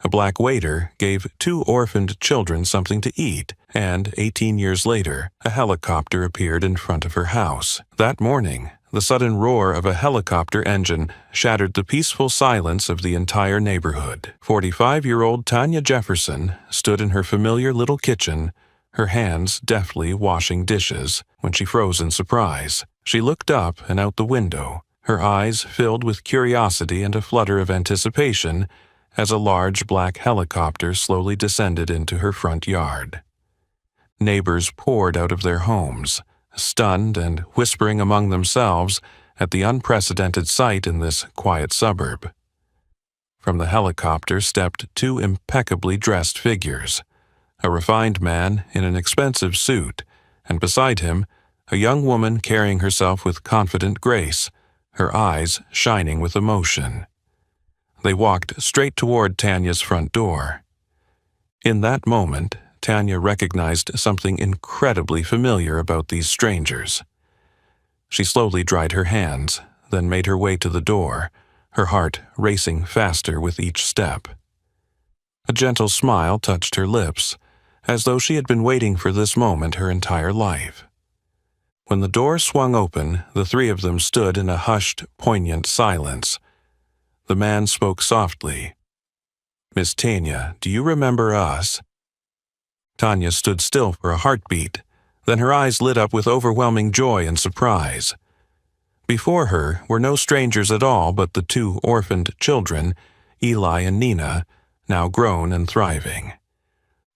A black waiter gave 2 orphaned children something to eat, and 18 years later, a helicopter appeared in front of her house. That morning, the sudden roar of a helicopter engine shattered the peaceful silence of the entire neighborhood. 45-year-old Tanya Jefferson stood in her familiar little kitchen, her hands deftly washing dishes, when she froze in surprise. She looked up and out the window, her eyes filled with curiosity and a flutter of anticipation as a large black helicopter slowly descended into her front yard. Neighbors poured out of their homes, stunned and whispering among themselves at the unprecedented sight in this quiet suburb. From the helicopter stepped 2 impeccably dressed figures, a refined man in an expensive suit, and beside him, a young woman carrying herself with confident grace, her eyes shining with emotion. They walked straight toward Tanya's front door. In that moment, Tanya recognized something incredibly familiar about these strangers. She slowly dried her hands, then made her way to the door, her heart racing faster with each step. A gentle smile touched her lips, as though she had been waiting for this moment her entire life. When the door swung open, the 3 of them stood in a hushed, poignant silence. The man spoke softly. "Miss Tanya, do you remember us?" Tanya stood still for a heartbeat, then her eyes lit up with overwhelming joy and surprise. Before her were no strangers at all but the 2 orphaned children, Eli and Nina, now grown and thriving.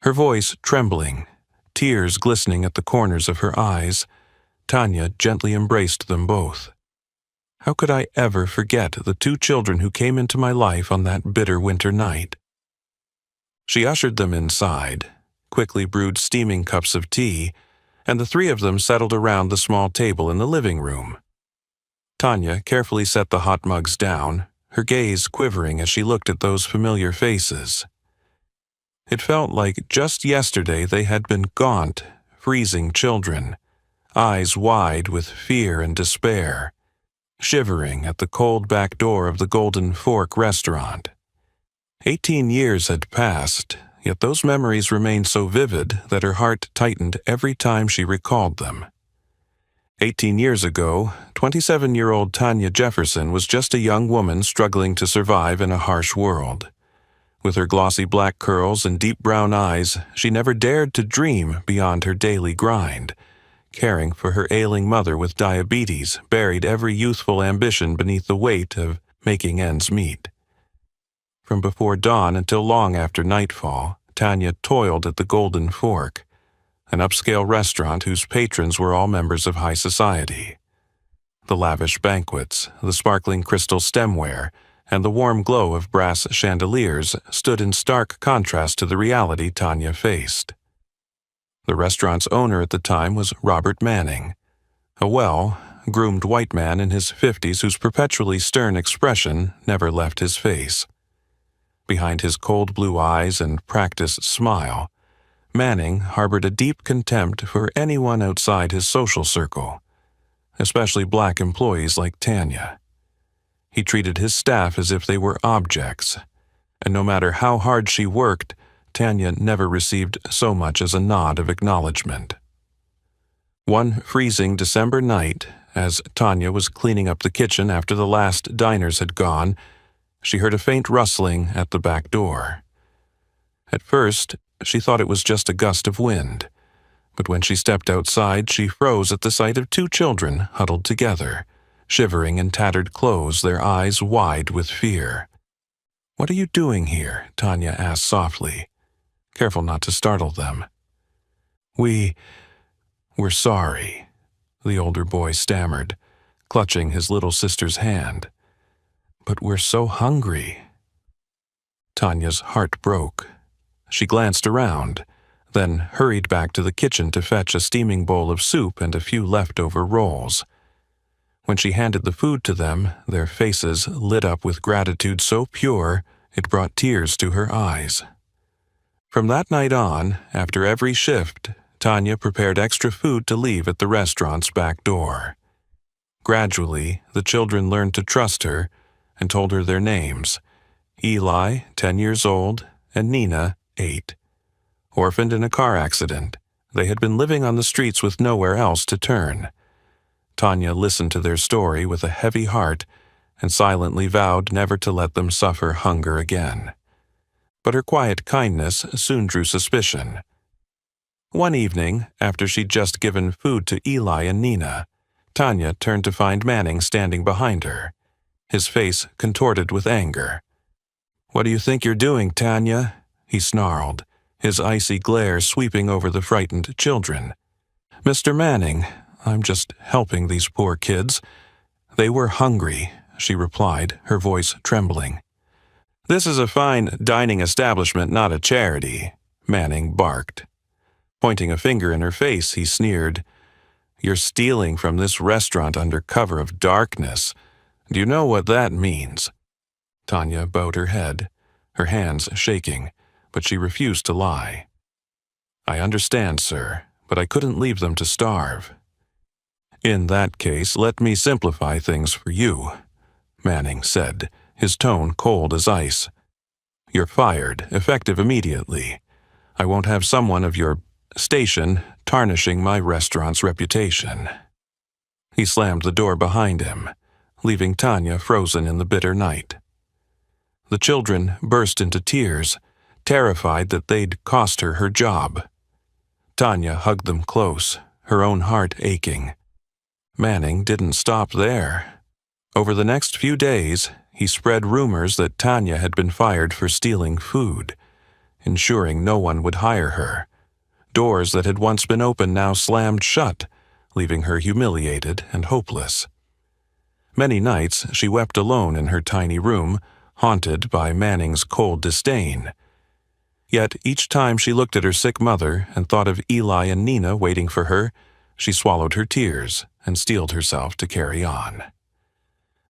Her voice trembling, tears glistening at the corners of her eyes, Tanya gently embraced them both. How could I ever forget the 2 children who came into my life on that bitter winter night? She ushered them inside, quickly brewed steaming cups of tea, and the 3 of them settled around the small table in the living room. Tanya carefully set the hot mugs down, her gaze quivering as she looked at those familiar faces. It felt like just yesterday they had been gaunt, freezing children, eyes wide with fear and despair, shivering at the cold back door of the Golden Fork restaurant. 18 years had passed, yet those memories remained so vivid that her heart tightened every time she recalled them. 18 years ago, 27-year-old Tanya Jefferson was just a young woman struggling to survive in a harsh world. With her glossy black curls and deep brown eyes, she never dared to dream beyond her daily grind. Caring for her ailing mother with diabetes buried every youthful ambition beneath the weight of making ends meet. From before dawn until long after nightfall, Tanya toiled at the Golden Fork, an upscale restaurant whose patrons were all members of high society. The lavish banquets, the sparkling crystal stemware, and the warm glow of brass chandeliers stood in stark contrast to the reality Tanya faced. The restaurant's owner at the time was Robert Manning, a well-groomed white man in his 50s whose perpetually stern expression never left his face. Behind his cold blue eyes and practiced smile, Manning harbored a deep contempt for anyone outside his social circle, especially black employees like Tanya. He treated his staff as if they were objects, and no matter how hard she worked, Tanya never received so much as a nod of acknowledgement. One freezing December night, as Tanya was cleaning up the kitchen after the last diners had gone, she heard a faint rustling at the back door. At first, she thought it was just a gust of wind, but when she stepped outside, she froze at the sight of 2 children huddled together, shivering in tattered clothes, their eyes wide with fear. "What are you doing here?" Tanya asked softly, careful not to startle them. We're sorry," the older boy stammered, clutching his little sister's hand. "But we're so hungry." Tanya's heart broke. She glanced around, then hurried back to the kitchen to fetch a steaming bowl of soup and a few leftover rolls. When she handed the food to them, their faces lit up with gratitude so pure it brought tears to her eyes. From that night on, after every shift, Tanya prepared extra food to leave at the restaurant's back door. Gradually, the children learned to trust her and told her their names: Eli, 10 years old, and Nina, 8. Orphaned in a car accident, they had been living on the streets with nowhere else to turn. Tanya listened to their story with a heavy heart and silently vowed never to let them suffer hunger again. But her quiet kindness soon drew suspicion. One evening, after she'd just given food to Eli and Nina, Tanya turned to find Manning standing behind her, his face contorted with anger. "What do you think you're doing, Tanya?" he snarled, his icy glare sweeping over the frightened children. "Mr. Manning, I'm just helping these poor kids. They were hungry," she replied, her voice trembling. "This is a fine dining establishment, not a charity," Manning barked. Pointing a finger in her face, he sneered, "You're stealing from this restaurant under cover of darkness. Do you know what that means?" Tanya bowed her head, her hands shaking, but she refused to lie. "I understand, sir, but I couldn't leave them to starve." "In that case, let me simplify things for you," Manning said, his tone cold as ice. "You're fired, effective immediately. I won't have someone of your station tarnishing my restaurant's reputation." He slammed the door behind him, leaving Tanya frozen in the bitter night. The children burst into tears, terrified that they'd cost her her job. Tanya hugged them close, her own heart aching. Manning didn't stop there. Over the next few days, he spread rumors that Tanya had been fired for stealing food, ensuring no one would hire her. Doors that had once been open now slammed shut, leaving her humiliated and hopeless. Many nights she wept alone in her tiny room, haunted by Manning's cold disdain. Yet each time she looked at her sick mother and thought of Eli and Nina waiting for her, she swallowed her tears and steeled herself to carry on.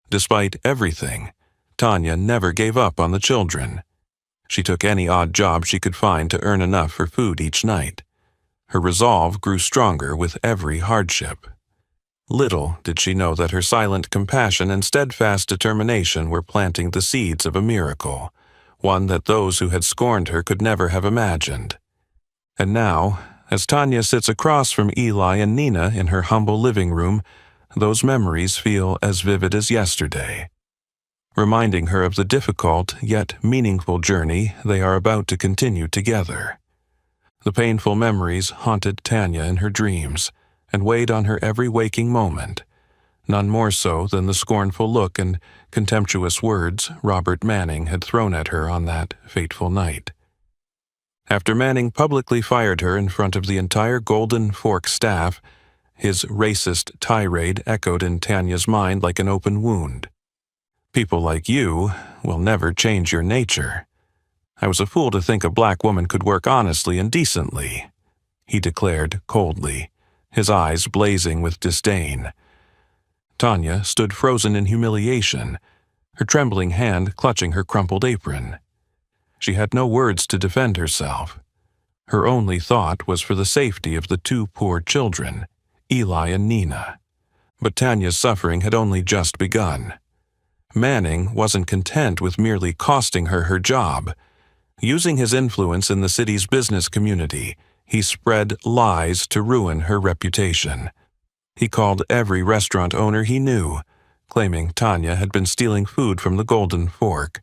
Despite everything, Tanya never gave up on the children. She took any odd job she could find to earn enough for food each night. Her resolve grew stronger with every hardship. Little did she know that her silent compassion and steadfast determination were planting the seeds of a miracle, one that those who had scorned her could never have imagined. And now, as Tanya sits across from Eli and Nina in her humble living room, those memories feel as vivid as yesterday, reminding her of the difficult yet meaningful journey they are about to continue together. The painful memories haunted Tanya in her dreams and weighed on her every waking moment, none more so than the scornful look and contemptuous words Robert Manning had thrown at her on that fateful night. After Manning publicly fired her in front of the entire Golden Fork staff, his racist tirade echoed in Tanya's mind like an open wound. "People like you will never change your nature. I was a fool to think a black woman could work honestly and decently," he declared coldly, his eyes blazing with disdain. Tanya stood frozen in humiliation, her trembling hand clutching her crumpled apron. She had no words to defend herself. Her only thought was for the safety of the two poor children, Eli and Nina. But Tanya's suffering had only just begun. Manning wasn't content with merely costing her her job. Using his influence in the city's business community, he spread lies to ruin her reputation. He called every restaurant owner he knew, claiming Tanya had been stealing food from the Golden Fork,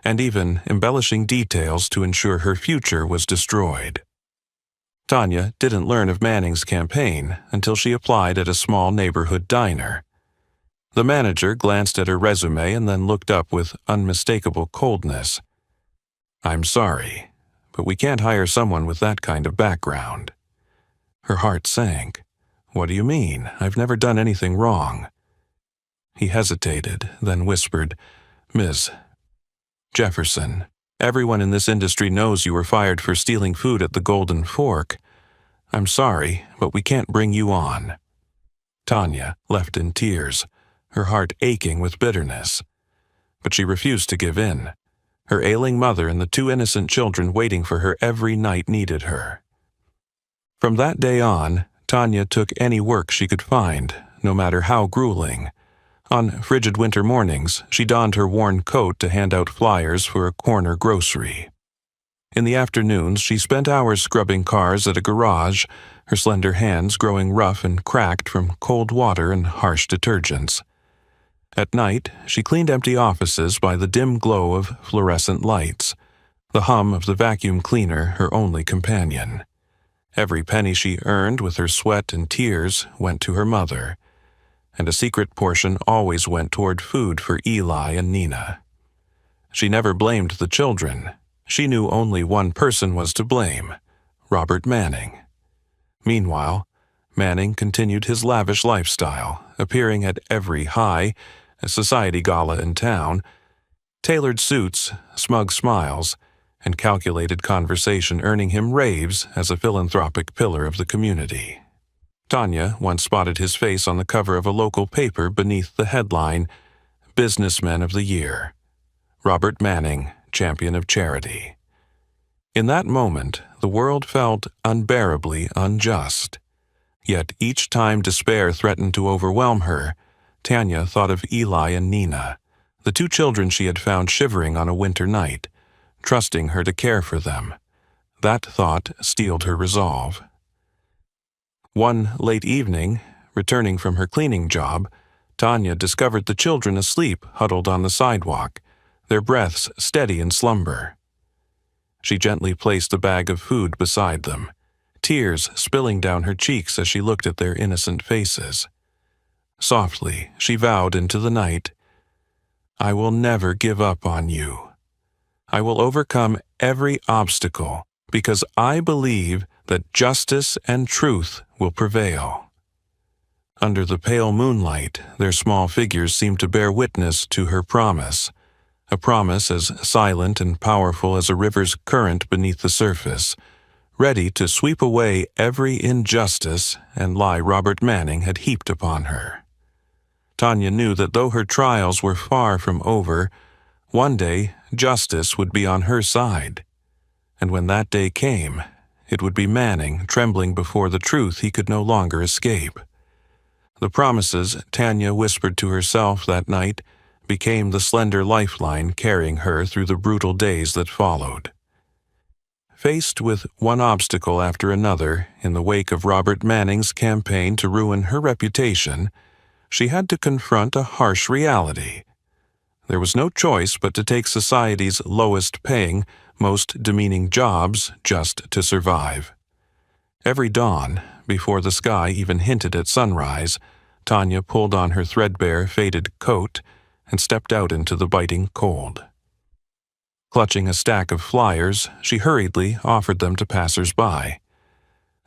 and even embellishing details to ensure her future was destroyed. Tanya didn't learn of Manning's campaign until she applied at a small neighborhood diner. The manager glanced at her resume and then looked up with unmistakable coldness. "I'm sorry, but we can't hire someone with that kind of background." Her heart sank. "What do you mean? I've never done anything wrong." He hesitated, then whispered, "Ms. Jefferson, everyone in this industry knows you were fired for stealing food at the Golden Fork. I'm sorry, but we can't bring you on." Tanya left in tears, her heart aching with bitterness. But she refused to give in. Her ailing mother and the two innocent children waiting for her every night needed her. From that day on, Tanya took any work she could find, no matter how grueling. On frigid winter mornings, she donned her worn coat to hand out flyers for a corner grocery. In the afternoons, she spent hours scrubbing cars at a garage, her slender hands growing rough and cracked from cold water and harsh detergents. At night, she cleaned empty offices by the dim glow of fluorescent lights, the hum of the vacuum cleaner her only companion. Every penny she earned with her sweat and tears went to her mother, and a secret portion always went toward food for Eli and Nina. She never blamed the children. She knew only one person was to blame, Robert Manning. Meanwhile, Manning continued his lavish lifestyle, appearing at every high society gala in town, tailored suits, smug smiles, and calculated conversation earning him raves as a philanthropic pillar of the community. Tanya once spotted his face on the cover of a local paper beneath the headline, Businessman of the Year, Robert Manning, Champion of Charity. In that moment, the world felt unbearably unjust. Yet each time despair threatened to overwhelm her, Tanya thought of Eli and Nina, the two children she had found shivering on a winter night, trusting her to care for them. That thought steeled her resolve. One late evening, returning from her cleaning job, Tanya discovered the children asleep huddled on the sidewalk, their breaths steady in slumber. She gently placed a bag of food beside them, tears spilling down her cheeks as she looked at their innocent faces. Softly, she vowed into the night, "I will never give up on you. I will overcome every obstacle because I believe that justice and truth will prevail." Under the pale moonlight, their small figures seemed to bear witness to her promise, a promise as silent and powerful as a river's current beneath the surface, ready to sweep away every injustice and lie Robert Manning had heaped upon her. Tanya knew that though her trials were far from over, one day justice would be on her side. And when that day came, it would be Manning trembling before the truth he could no longer escape. The promises Tanya whispered to herself that night became the slender lifeline carrying her through the brutal days that followed. Faced with one obstacle after another in the wake of Robert Manning's campaign to ruin her reputation, she had to confront a harsh reality. There was no choice but to take society's lowest-paying, most demeaning jobs just to survive. Every dawn, before the sky even hinted at sunrise, Tanya pulled on her threadbare, faded coat and stepped out into the biting cold. Clutching a stack of flyers, she hurriedly offered them to passers-by.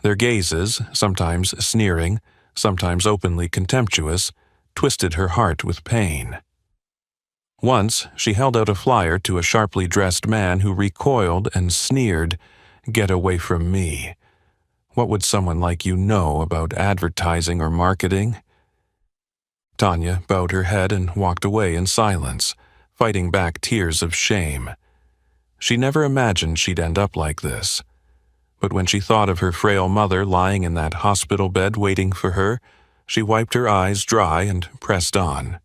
Their gazes, sometimes sneering, sometimes openly contemptuous, twisted her heart with pain. Once, she held out a flyer to a sharply dressed man who recoiled and sneered, "Get away from me. What would someone like you know about advertising or marketing?" Tanya bowed her head and walked away in silence, fighting back tears of shame. She never imagined she'd end up like this. But when she thought of her frail mother lying in that hospital bed waiting for her, she wiped her eyes dry and pressed on.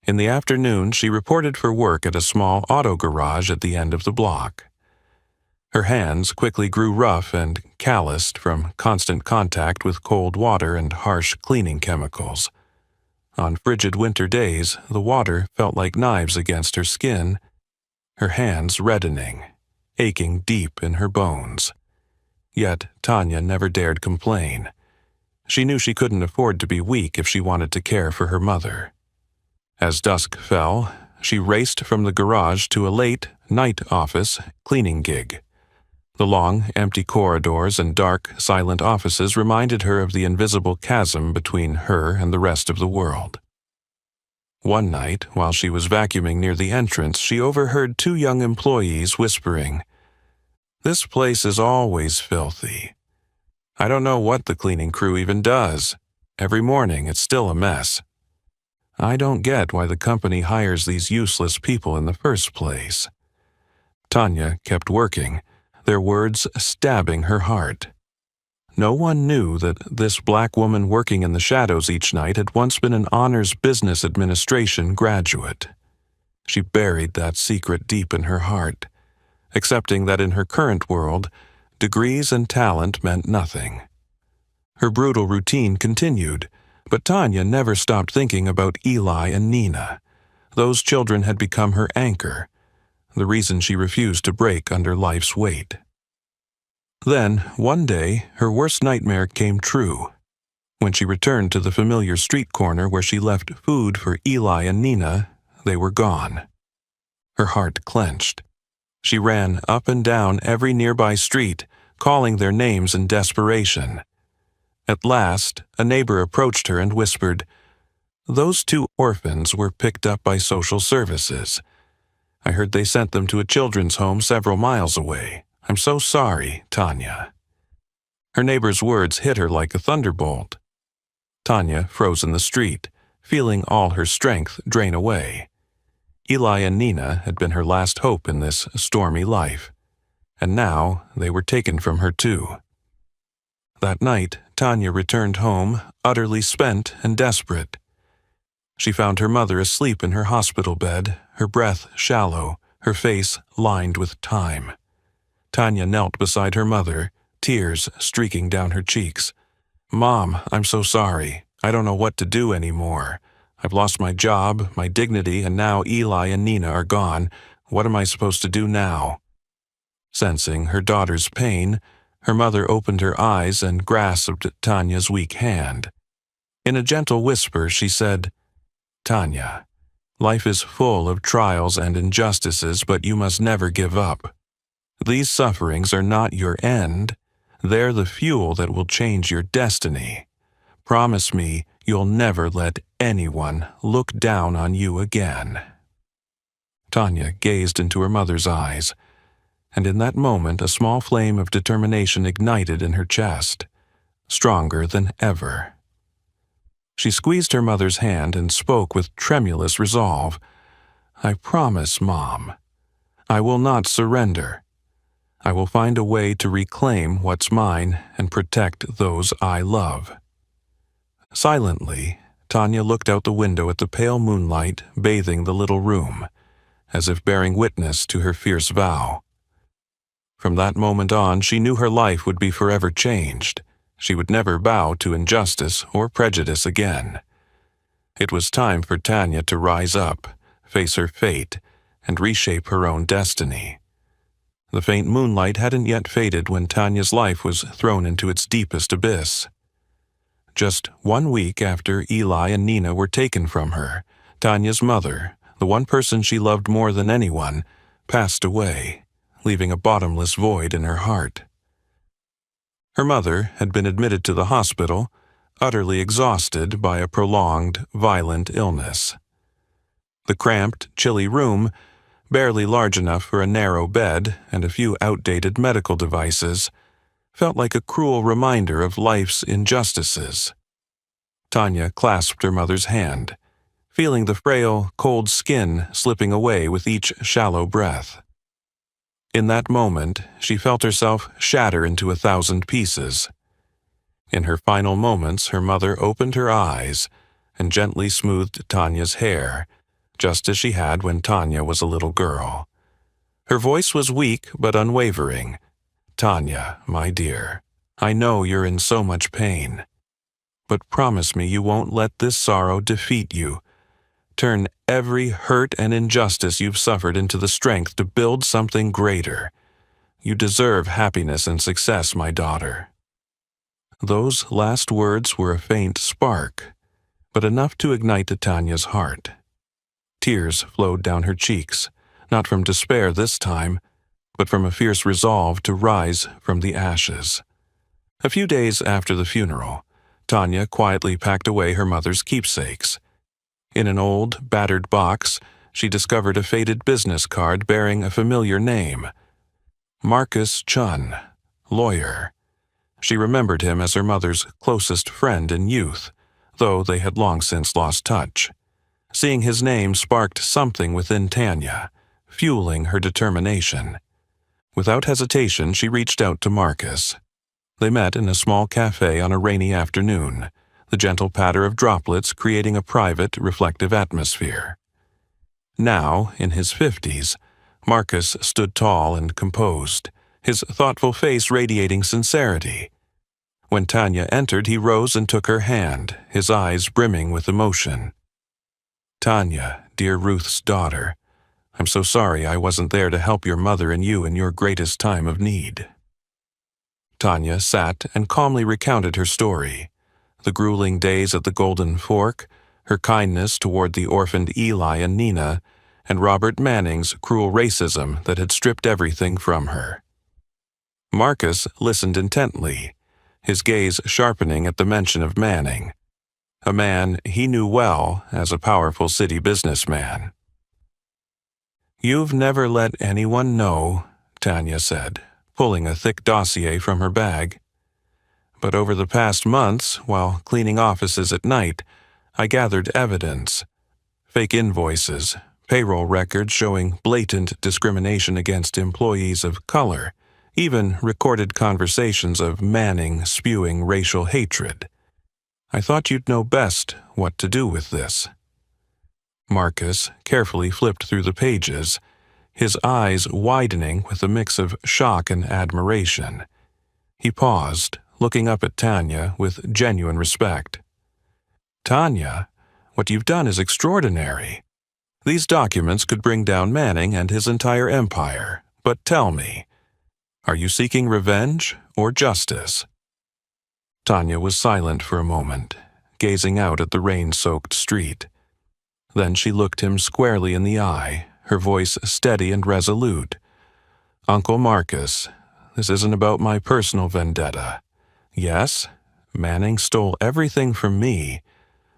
In the afternoon, she reported for work at a small auto garage at the end of the block. Her hands quickly grew rough and calloused from constant contact with cold water and harsh cleaning chemicals. On frigid winter days, the water felt like knives against her skin, her hands reddening, aching deep in her bones. Yet Tanya never dared complain. She knew she couldn't afford to be weak if she wanted to care for her mother. As dusk fell, she raced from the garage to a late, night office cleaning gig. The long, empty corridors and dark, silent offices reminded her of the invisible chasm between her and the rest of the world. One night, while she was vacuuming near the entrance, she overheard two young employees whispering, "This place is always filthy. I don't know what the cleaning crew even does. Every morning it's still a mess. I don't get why the company hires these useless people in the first place." Tanya kept working, their words stabbing her heart. No one knew that this black woman working in the shadows each night had once been an honors business administration graduate. She buried that secret deep in her heart, accepting that in her current world, degrees and talent meant nothing. Her brutal routine continued, but Tanya never stopped thinking about Eli and Nina. Those children had become her anchor, the reason she refused to break under life's weight. Then, one day, her worst nightmare came true. When she returned to the familiar street corner where she left food for Eli and Nina, they were gone. Her heart clenched. She ran up and down every nearby street, calling their names in desperation. At last, a neighbor approached her and whispered, "Those two orphans were picked up by social services. I heard they sent them to a children's home several miles away. I'm so sorry, Tanya." Her neighbor's words hit her like a thunderbolt. Tanya froze in the street, feeling all her strength drain away. Eli and Nina had been her last hope in this stormy life, and now they were taken from her too. That night, Tanya returned home, utterly spent and desperate. She found her mother asleep in her hospital bed, her breath shallow, her face lined with time. Tanya knelt beside her mother, tears streaking down her cheeks. "Mom, I'm so sorry. I don't know what to do anymore. I've lost my job, my dignity, and now Eli and Nina are gone. What am I supposed to do now?" Sensing her daughter's pain, her mother opened her eyes and grasped Tanya's weak hand. In a gentle whisper, she said, "Tanya, life is full of trials and injustices, but you must never give up. These sufferings are not your end. They're the fuel that will change your destiny. Promise me you'll never let anyone look down on you again." Tanya gazed into her mother's eyes, and in that moment a small flame of determination ignited in her chest, stronger than ever. She squeezed her mother's hand and spoke with tremulous resolve. "I promise, Mom. I will not surrender. I will find a way to reclaim what's mine and protect those I love." Silently, Tanya looked out the window at the pale moonlight bathing the little room, as if bearing witness to her fierce vow. From that moment on, she knew her life would be forever changed. She would never bow to injustice or prejudice again. It was time for Tanya to rise up, face her fate, and reshape her own destiny. The faint moonlight hadn't yet faded when Tanya's life was thrown into its deepest abyss. Just 1 week after Eli and Nina were taken from her, Tanya's mother, the one person she loved more than anyone, passed away, leaving a bottomless void in her heart. Her mother had been admitted to the hospital, utterly exhausted by a prolonged, violent illness. The cramped, chilly room, barely large enough for a narrow bed and a few outdated medical devices, felt like a cruel reminder of life's injustices. Tanya clasped her mother's hand, feeling the frail, cold skin slipping away with each shallow breath. In that moment, she felt herself shatter into 1,000 pieces. In her final moments, her mother opened her eyes and gently smoothed Tanya's hair, just as she had when Tanya was a little girl. Her voice was weak but unwavering. "Tanya, my dear, I know you're in so much pain, but promise me you won't let this sorrow defeat you. Turn every hurt and injustice you've suffered into the strength to build something greater. You deserve happiness and success, my daughter." Those last words were a faint spark, but enough to ignite Tanya's heart. Tears flowed down her cheeks, not from despair this time, but from a fierce resolve to rise from the ashes. A few days after the funeral, Tanya quietly packed away her mother's keepsakes. In an old, battered box, she discovered a faded business card bearing a familiar name. Marcus Chun, lawyer. She remembered him as her mother's closest friend in youth, though they had long since lost touch. Seeing his name sparked something within Tanya, fueling her determination. Without hesitation, she reached out to Marcus. They met in a small cafe on a rainy afternoon, the gentle patter of droplets creating a private, reflective atmosphere. Now, in his 50s, Marcus stood tall and composed, his thoughtful face radiating sincerity. When Tanya entered, he rose and took her hand, his eyes brimming with emotion. "Tanya, dear Ruth's daughter, I'm so sorry I wasn't there to help your mother and you in your greatest time of need." Tanya sat and calmly recounted her story, the grueling days at the Golden Fork, her kindness toward the orphaned Eli and Nina, and Robert Manning's cruel racism that had stripped everything from her. Marcus listened intently, his gaze sharpening at the mention of Manning, a man he knew well as a powerful city businessman. "You've never let anyone know," Tanya said, pulling a thick dossier from her bag. "But over the past months, while cleaning offices at night, I gathered evidence. Fake invoices, payroll records showing blatant discrimination against employees of color, even recorded conversations of Manning spewing racial hatred. I thought you'd know best what to do with this." Marcus carefully flipped through the pages, his eyes widening with a mix of shock and admiration. He paused, looking up at Tanya with genuine respect. "Tanya, what you've done is extraordinary. These documents could bring down Manning and his entire empire. But tell me, are you seeking revenge or justice?" Tanya was silent for a moment, gazing out at the rain-soaked street. Then she looked him squarely in the eye, her voice steady and resolute. "Uncle Marcus, this isn't about my personal vendetta. Yes, Manning stole everything from me,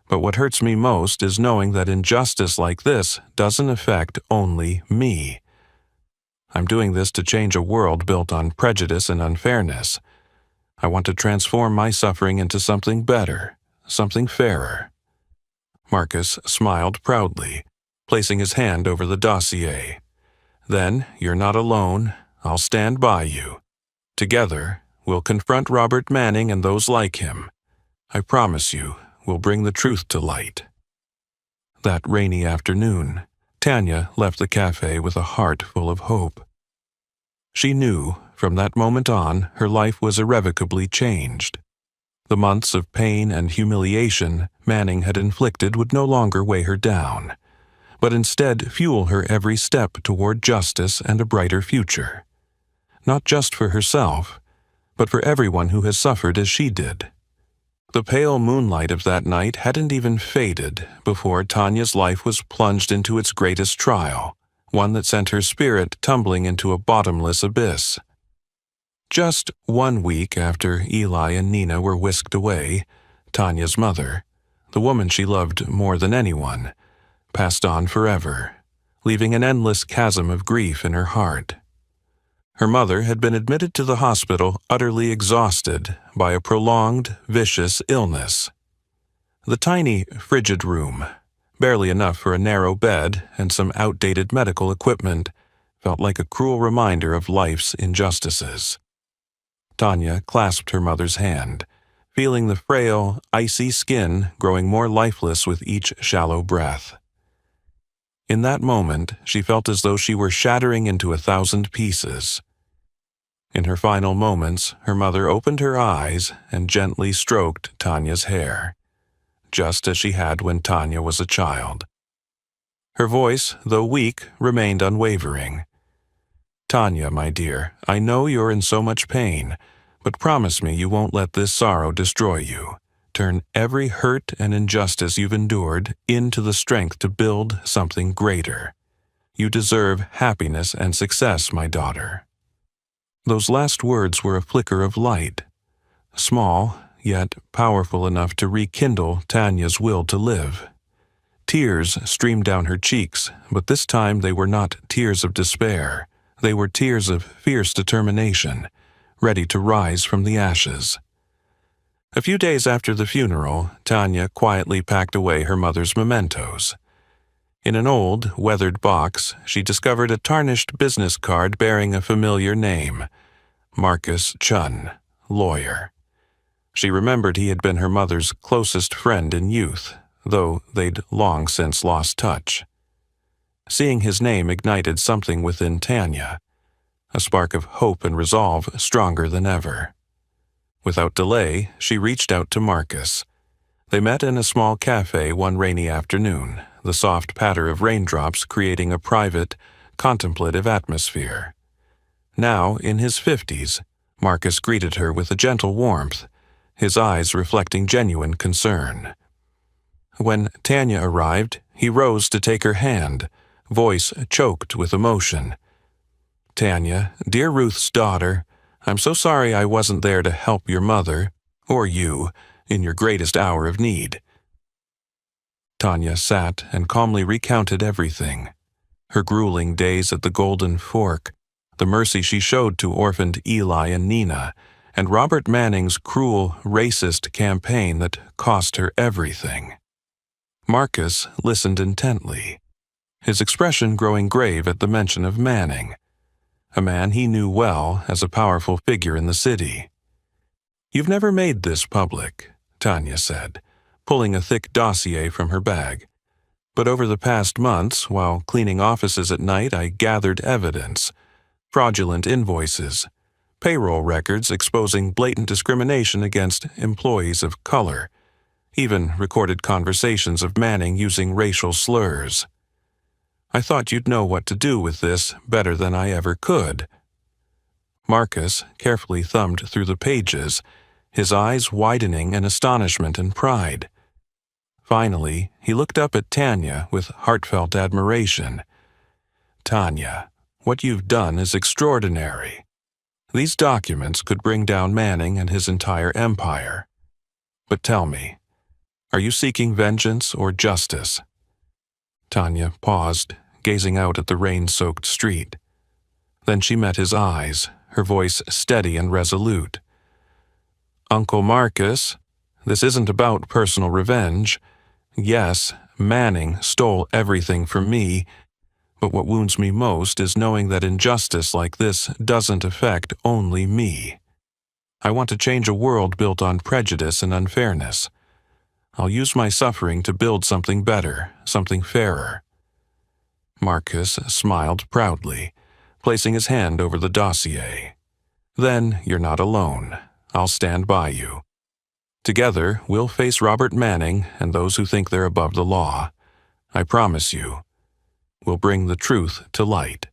but what hurts me most is knowing that injustice like this doesn't affect only me. I'm doing this to change a world built on prejudice and unfairness. I want to transform my suffering into something better, something fairer." Marcus smiled proudly, placing his hand over the dossier. "Then you're not alone. I'll stand by you. Together, we'll confront Robert Manning and those like him. I promise you, we'll bring the truth to light." That rainy afternoon, Tanya left the cafe with a heart full of hope. She knew, from that moment on, her life was irrevocably changed. The months of pain and humiliation Manning had inflicted would no longer weigh her down, but instead fuel her every step toward justice and a brighter future. Not just for herself, but for everyone who has suffered as she did. The pale moonlight of that night hadn't even faded before Tanya's life was plunged into its greatest trial, one that sent her spirit tumbling into a bottomless abyss. Just 1 week after Eli and Nina were whisked away, Tanya's mother, the woman she loved more than anyone, passed on forever, leaving an endless chasm of grief in her heart. Her mother had been admitted to the hospital utterly exhausted by a prolonged, vicious illness. The tiny, frigid room, barely enough for a narrow bed and some outdated medical equipment, felt like a cruel reminder of life's injustices. Tanya clasped her mother's hand, feeling the frail, icy skin growing more lifeless with each shallow breath. In that moment, she felt as though she were shattering into 1,000 pieces. In her final moments, her mother opened her eyes and gently stroked Tanya's hair, just as she had when Tanya was a child. Her voice, though weak, remained unwavering. "Tanya, my dear, I know you're in so much pain, but promise me you won't let this sorrow destroy you. Turn every hurt and injustice you've endured into the strength to build something greater. You deserve happiness and success, my daughter." Those last words were a flicker of light, small, yet powerful enough to rekindle Tanya's will to live. Tears streamed down her cheeks, but this time they were not tears of despair. They were tears of fierce determination, ready to rise from the ashes. A few days after the funeral, Tanya quietly packed away her mother's mementos. In an old, weathered box, she discovered a tarnished business card bearing a familiar name, Marcus Chun, lawyer. She remembered he had been her mother's closest friend in youth, though they'd long since lost touch. Seeing his name ignited something within Tanya, a spark of hope and resolve stronger than ever. Without delay, she reached out to Marcus. They met in a small cafe one rainy afternoon, the soft patter of raindrops creating a private, contemplative atmosphere. Now, in his 50s, Marcus greeted her with a gentle warmth, his eyes reflecting genuine concern. When Tanya arrived, he rose to take her hand, voice choked with emotion. "Tanya, dear Ruth's daughter, I'm so sorry I wasn't there to help your mother, or you, in your greatest hour of need." Tanya sat and calmly recounted everything. Her grueling days at the Golden Fork, the mercy she showed to orphaned Eli and Nina, and Robert Manning's cruel, racist campaign that cost her everything. Marcus listened intently, his expression growing grave at the mention of Manning, a man he knew well as a powerful figure in the city. "You've never made this public," Tanya said, pulling a thick dossier from her bag. "But over the past months, while cleaning offices at night, I gathered evidence. Fraudulent invoices, payroll records exposing blatant discrimination against employees of color, even recorded conversations of Manning using racial slurs. I thought you'd know what to do with this better than I ever could." Marcus carefully thumbed through the pages, his eyes widening in astonishment and pride. Finally, he looked up at Tanya with heartfelt admiration. "Tanya, what you've done is extraordinary. These documents could bring down Manning and his entire empire. But tell me, are you seeking vengeance or justice?" Tanya paused, gazing out at the rain-soaked street. Then she met his eyes, her voice steady and resolute. "Uncle Marcus, this isn't about personal revenge. Yes, Manning stole everything from me, but what wounds me most is knowing that injustice like this doesn't affect only me. I want to change a world built on prejudice and unfairness. I'll use my suffering to build something better, something fairer." Marcus smiled proudly, placing his hand over the dossier. "Then you're not alone. I'll stand by you. Together, we'll face Robert Manning and those who think they're above the law. I promise you. We'll bring the truth to light."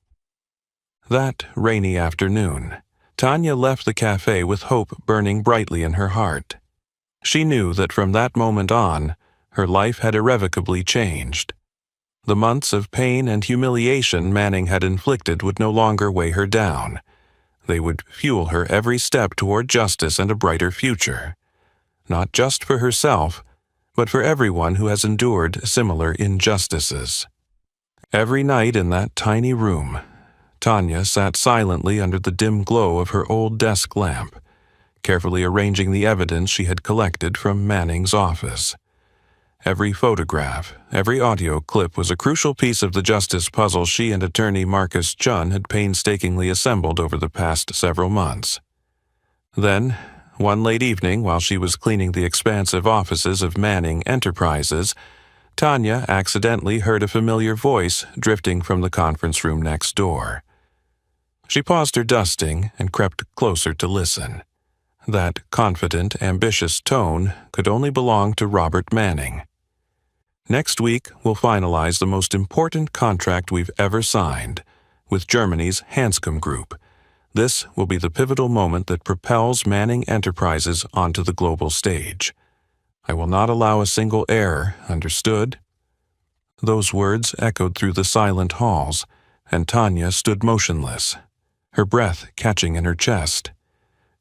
That rainy afternoon, Tanya left the cafe with hope burning brightly in her heart. She knew that from that moment on, her life had irrevocably changed. The months of pain and humiliation Manning had inflicted would no longer weigh her down. They would fuel her every step toward justice and a brighter future. Not just for herself, but for everyone who has endured similar injustices. Every night in that tiny room, Tanya sat silently under the dim glow of her old desk lamp, carefully arranging the evidence she had collected from Manning's office. Every photograph, every audio clip was a crucial piece of the justice puzzle she and attorney Marcus Chun had painstakingly assembled over the past several months. Then, one late evening while she was cleaning the expansive offices of Manning Enterprises, Tanya accidentally heard a familiar voice drifting from the conference room next door. She paused her dusting and crept closer to listen. That confident, ambitious tone could only belong to Robert Manning. "Next week, we'll finalize the most important contract we've ever signed, with Germany's Hanscom Group. This will be the pivotal moment that propels Manning Enterprises onto the global stage. I will not allow a single error, understood?" Those words echoed through the silent halls, and Tanya stood motionless, her breath catching in her chest.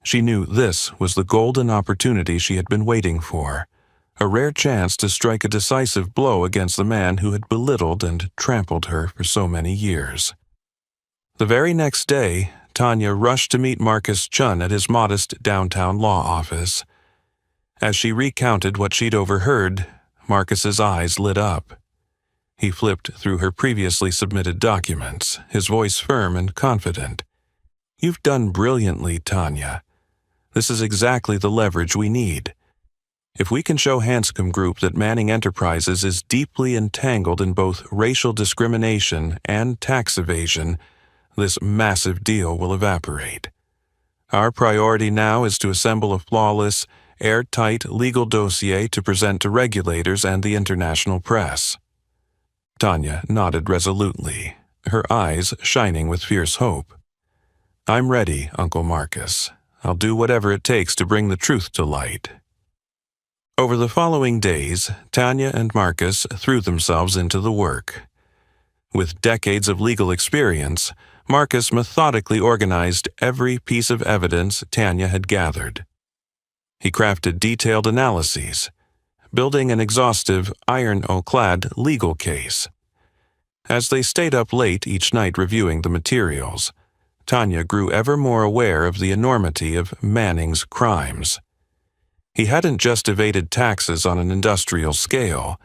She knew this was the golden opportunity she had been waiting for, a rare chance to strike a decisive blow against the man who had belittled and trampled her for so many years. The very next day, Tanya rushed to meet Marcus Chun at his modest downtown law office. As she recounted what she'd overheard, Marcus's eyes lit up. He flipped through her previously submitted documents, his voice firm and confident. "You've done brilliantly, Tanya. This is exactly the leverage we need. If we can show Hanscom Group that Manning Enterprises is deeply entangled in both racial discrimination and tax evasion, this massive deal will evaporate. Our priority now is to assemble a flawless, airtight legal dossier to present to regulators and the international press. Tanya nodded resolutely, her eyes shining with fierce hope. I'm ready, Uncle Marcus. I'll do whatever it takes to bring the truth to light. Over the following days, Tanya and Marcus threw themselves into the work. With decades of legal experience, Marcus methodically organized every piece of evidence Tanya had gathered. He crafted detailed analyses, building an exhaustive, iron-clad legal case. As they stayed up late each night reviewing the materials, Tanya grew ever more aware of the enormity of Manning's crimes. He hadn't just evaded taxes on an industrial scale.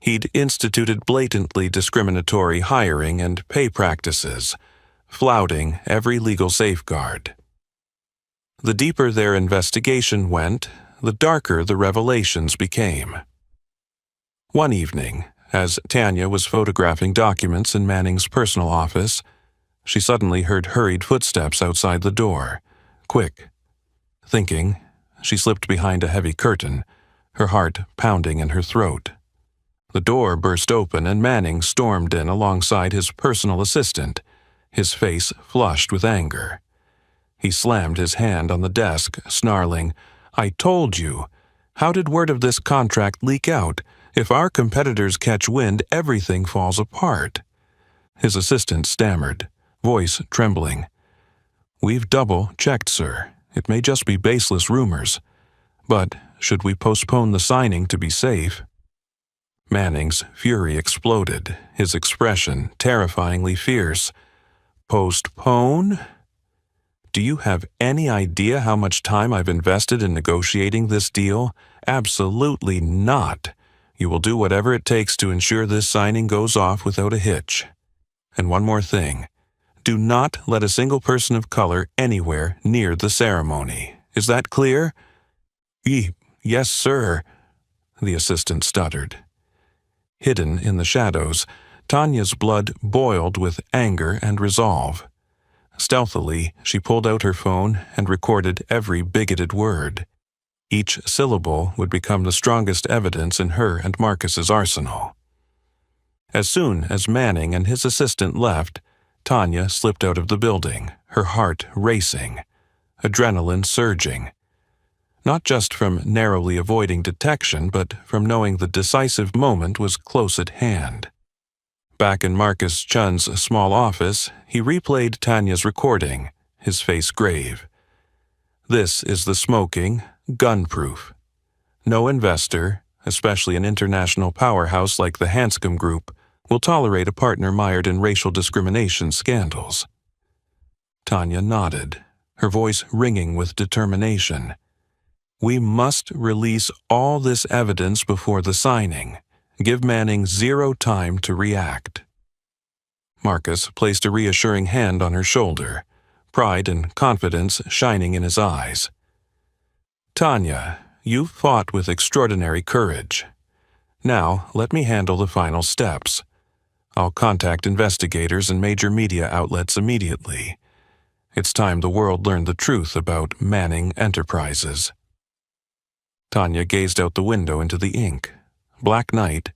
He'd instituted blatantly discriminatory hiring and pay practices, flouting every legal safeguard. The deeper their investigation went, the darker the revelations became. One evening, as Tanya was photographing documents in Manning's personal office, she suddenly heard hurried footsteps outside the door. Quick. Thinking, she slipped behind a heavy curtain, her heart pounding in her throat. The door burst open and Manning stormed in alongside his personal assistant, his face flushed with anger. He slammed his hand on the desk, snarling, "I told you. How did word of this contract leak out? If our competitors catch wind, everything falls apart." His assistant stammered, voice trembling. "We've double-checked, sir. It may just be baseless rumors. But should we postpone the signing to be safe?" Manning's fury exploded, his expression terrifyingly fierce. "Postpone? Do you have any idea how much time I've invested in negotiating this deal? Absolutely not. You will do whatever it takes to ensure this signing goes off without a hitch. And one more thing. Do not let a single person of color anywhere near the ceremony. Is that clear?" Yes, sir," the assistant stuttered. Hidden in the shadows, Tanya's blood boiled with anger and resolve. Stealthily, she pulled out her phone and recorded every bigoted word. Each syllable would become the strongest evidence in her and Marcus's arsenal. As soon as Manning and his assistant left, Tanya slipped out of the building, her heart racing, adrenaline surging. Not just from narrowly avoiding detection, but from knowing the decisive moment was close at hand. Back in Marcus Chun's small office, he replayed Tanya's recording, his face grave. This is the smoking, gun-proof. No investor, especially an international powerhouse like the Hanscom Group, will tolerate a partner mired in racial discrimination scandals. Tanya nodded, her voice ringing with determination. "We must release all this evidence before the signing. Give Manning zero time to react." Marcus placed a reassuring hand on her shoulder, pride and confidence shining in his eyes. "Tanya, you've fought with extraordinary courage. Now, let me handle the final steps. I'll contact investigators and major media outlets immediately. It's time the world learned the truth about Manning Enterprises." Tanya gazed out the window into the ink. Black night,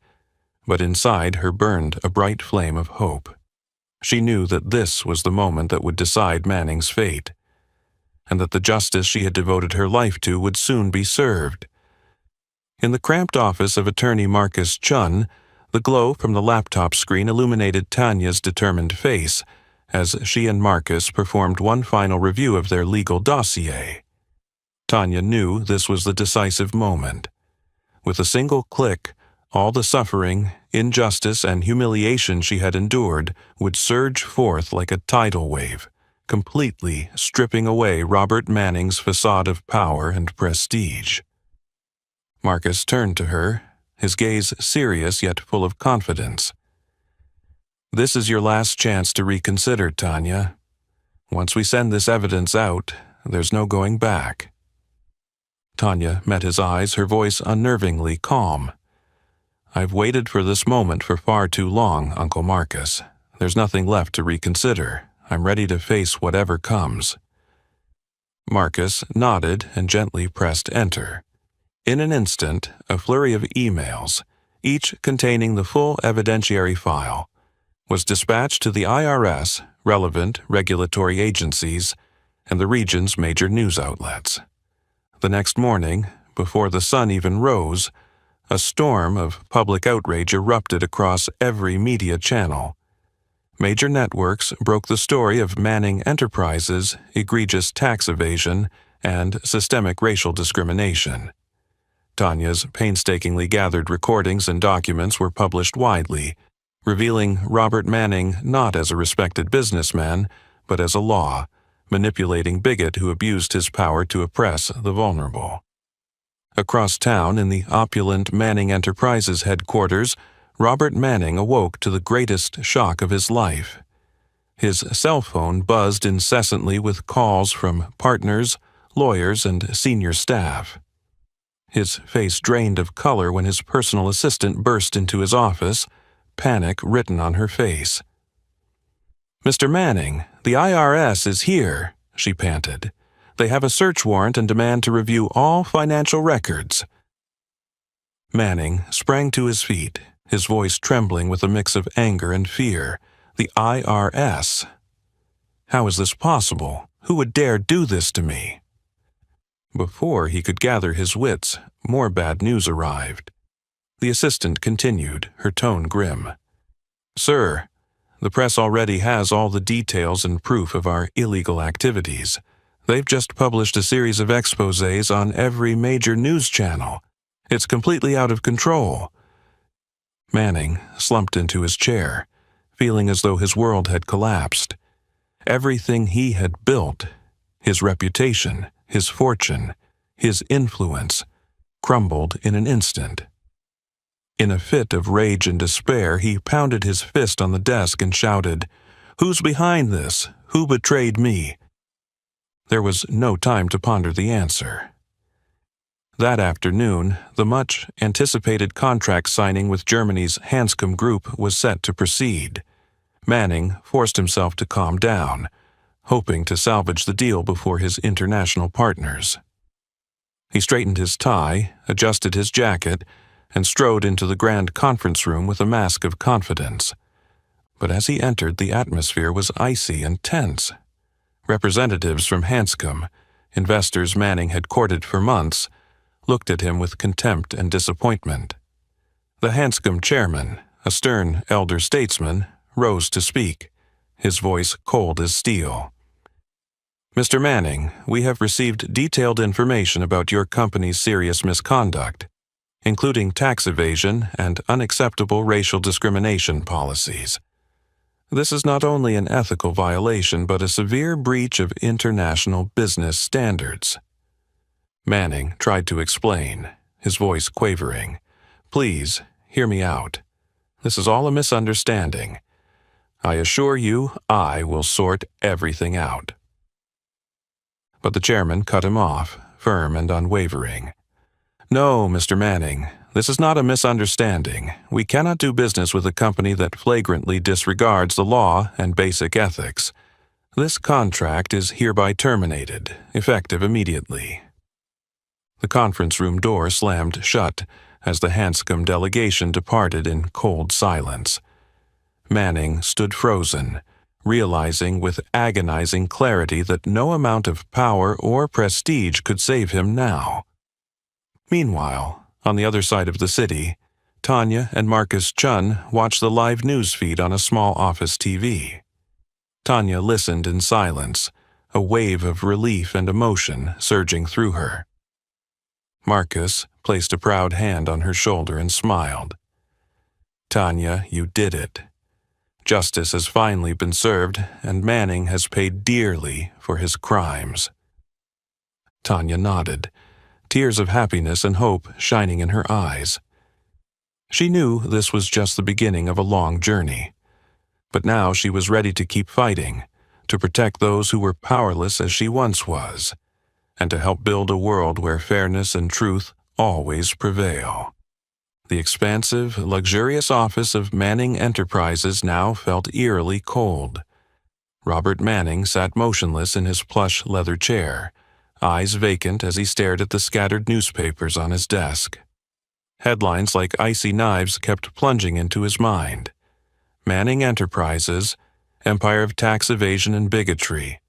but inside her burned a bright flame of hope. She knew that this was the moment that would decide Manning's fate, and that the justice she had devoted her life to would soon be served. In the cramped office of attorney Marcus Chun, the glow from the laptop screen illuminated Tanya's determined face as she and Marcus performed one final review of their legal dossier. Tanya knew this was the decisive moment. With a single click, all the suffering, injustice, and humiliation she had endured would surge forth like a tidal wave, completely stripping away Robert Manning's facade of power and prestige. Marcus turned to her, his gaze serious yet full of confidence. "This is your last chance to reconsider, Tanya. Once we send this evidence out, there's no going back." Tanya met his eyes, her voice unnervingly calm. "I've waited for this moment for far too long, Uncle Marcus. There's nothing left to reconsider. I'm ready to face whatever comes." Marcus nodded and gently pressed enter. In an instant, a flurry of emails, each containing the full evidentiary file, was dispatched to the IRS, relevant regulatory agencies, and the region's major news outlets. The next morning, before the sun even rose, a storm of public outrage erupted across every media channel. Major networks broke the story of Manning Enterprises' egregious tax evasion and systemic racial discrimination. Tanya's painstakingly gathered recordings and documents were published widely, revealing Robert Manning not as a respected businessman, but as a law-manipulating bigot who abused his power to oppress the vulnerable. Across town, in the opulent Manning Enterprises headquarters, Robert Manning awoke to the greatest shock of his life. His cell phone buzzed incessantly with calls from partners, lawyers, and senior staff. His face drained of color when his personal assistant burst into his office, panic written on her face. "Mr. Manning, the IRS is here," she panted. "They have a search warrant and demand to review all financial records." Manning sprang to his feet, his voice trembling with a mix of anger and fear. "The IRS? How is this possible? Who would dare do this to me?" Before he could gather his wits, more bad news arrived. The assistant continued, her tone grim. "Sir, the press already has all the details and proof of our illegal activities. They've just published a series of exposés on every major news channel. It's completely out of control." Manning slumped into his chair, feeling as though his world had collapsed. Everything he had built, his reputation, his fortune, his influence, crumbled in an instant. In a fit of rage and despair, he pounded his fist on the desk and shouted, "Who's behind this? Who betrayed me?" There was no time to ponder the answer. That afternoon, the much-anticipated contract signing with Germany's Hanscom Group was set to proceed. Manning forced himself to calm down, hoping to salvage the deal before his international partners. He straightened his tie, adjusted his jacket, and strode into the grand conference room with a mask of confidence. But as he entered, the atmosphere was icy and tense. Representatives from Hanscom, investors Manning had courted for months, looked at him with contempt and disappointment. The Hanscom chairman, a stern elder statesman, rose to speak, his voice cold as steel. "Mr. Manning, we have received detailed information about your company's serious misconduct, including tax evasion and unacceptable racial discrimination policies. This is not only an ethical violation but a severe breach of international business standards." Manning tried to explain, his voice quavering. "Please, hear me out. This is all a misunderstanding. I assure you, I will sort everything out." But the chairman cut him off, firm and unwavering. "No, Mr. Manning, this is not a misunderstanding. We cannot do business with a company that flagrantly disregards the law and basic ethics. This contract is hereby terminated, effective immediately." The conference room door slammed shut as the Hanscom delegation departed in cold silence. Manning stood frozen, realizing with agonizing clarity that no amount of power or prestige could save him now. Meanwhile, on the other side of the city, Tanya and Marcus Chun watched the live news feed on a small office TV. Tanya listened in silence, a wave of relief and emotion surging through her. Marcus placed a proud hand on her shoulder and smiled. "Tanya, you did it. Justice has finally been served, and Manning has paid dearly for his crimes." Tanya nodded, tears of happiness and hope shining in her eyes. She knew this was just the beginning of a long journey. But now she was ready to keep fighting, to protect those who were powerless as she once was. and to help build a world where fairness and truth always prevail. The expansive, luxurious office of Manning Enterprises now felt eerily cold. Robert Manning sat motionless in his plush leather chair, eyes vacant as he stared at the scattered newspapers on his desk. Headlines like icy knives kept plunging into his mind. Manning Enterprises, empire of tax evasion and bigotry.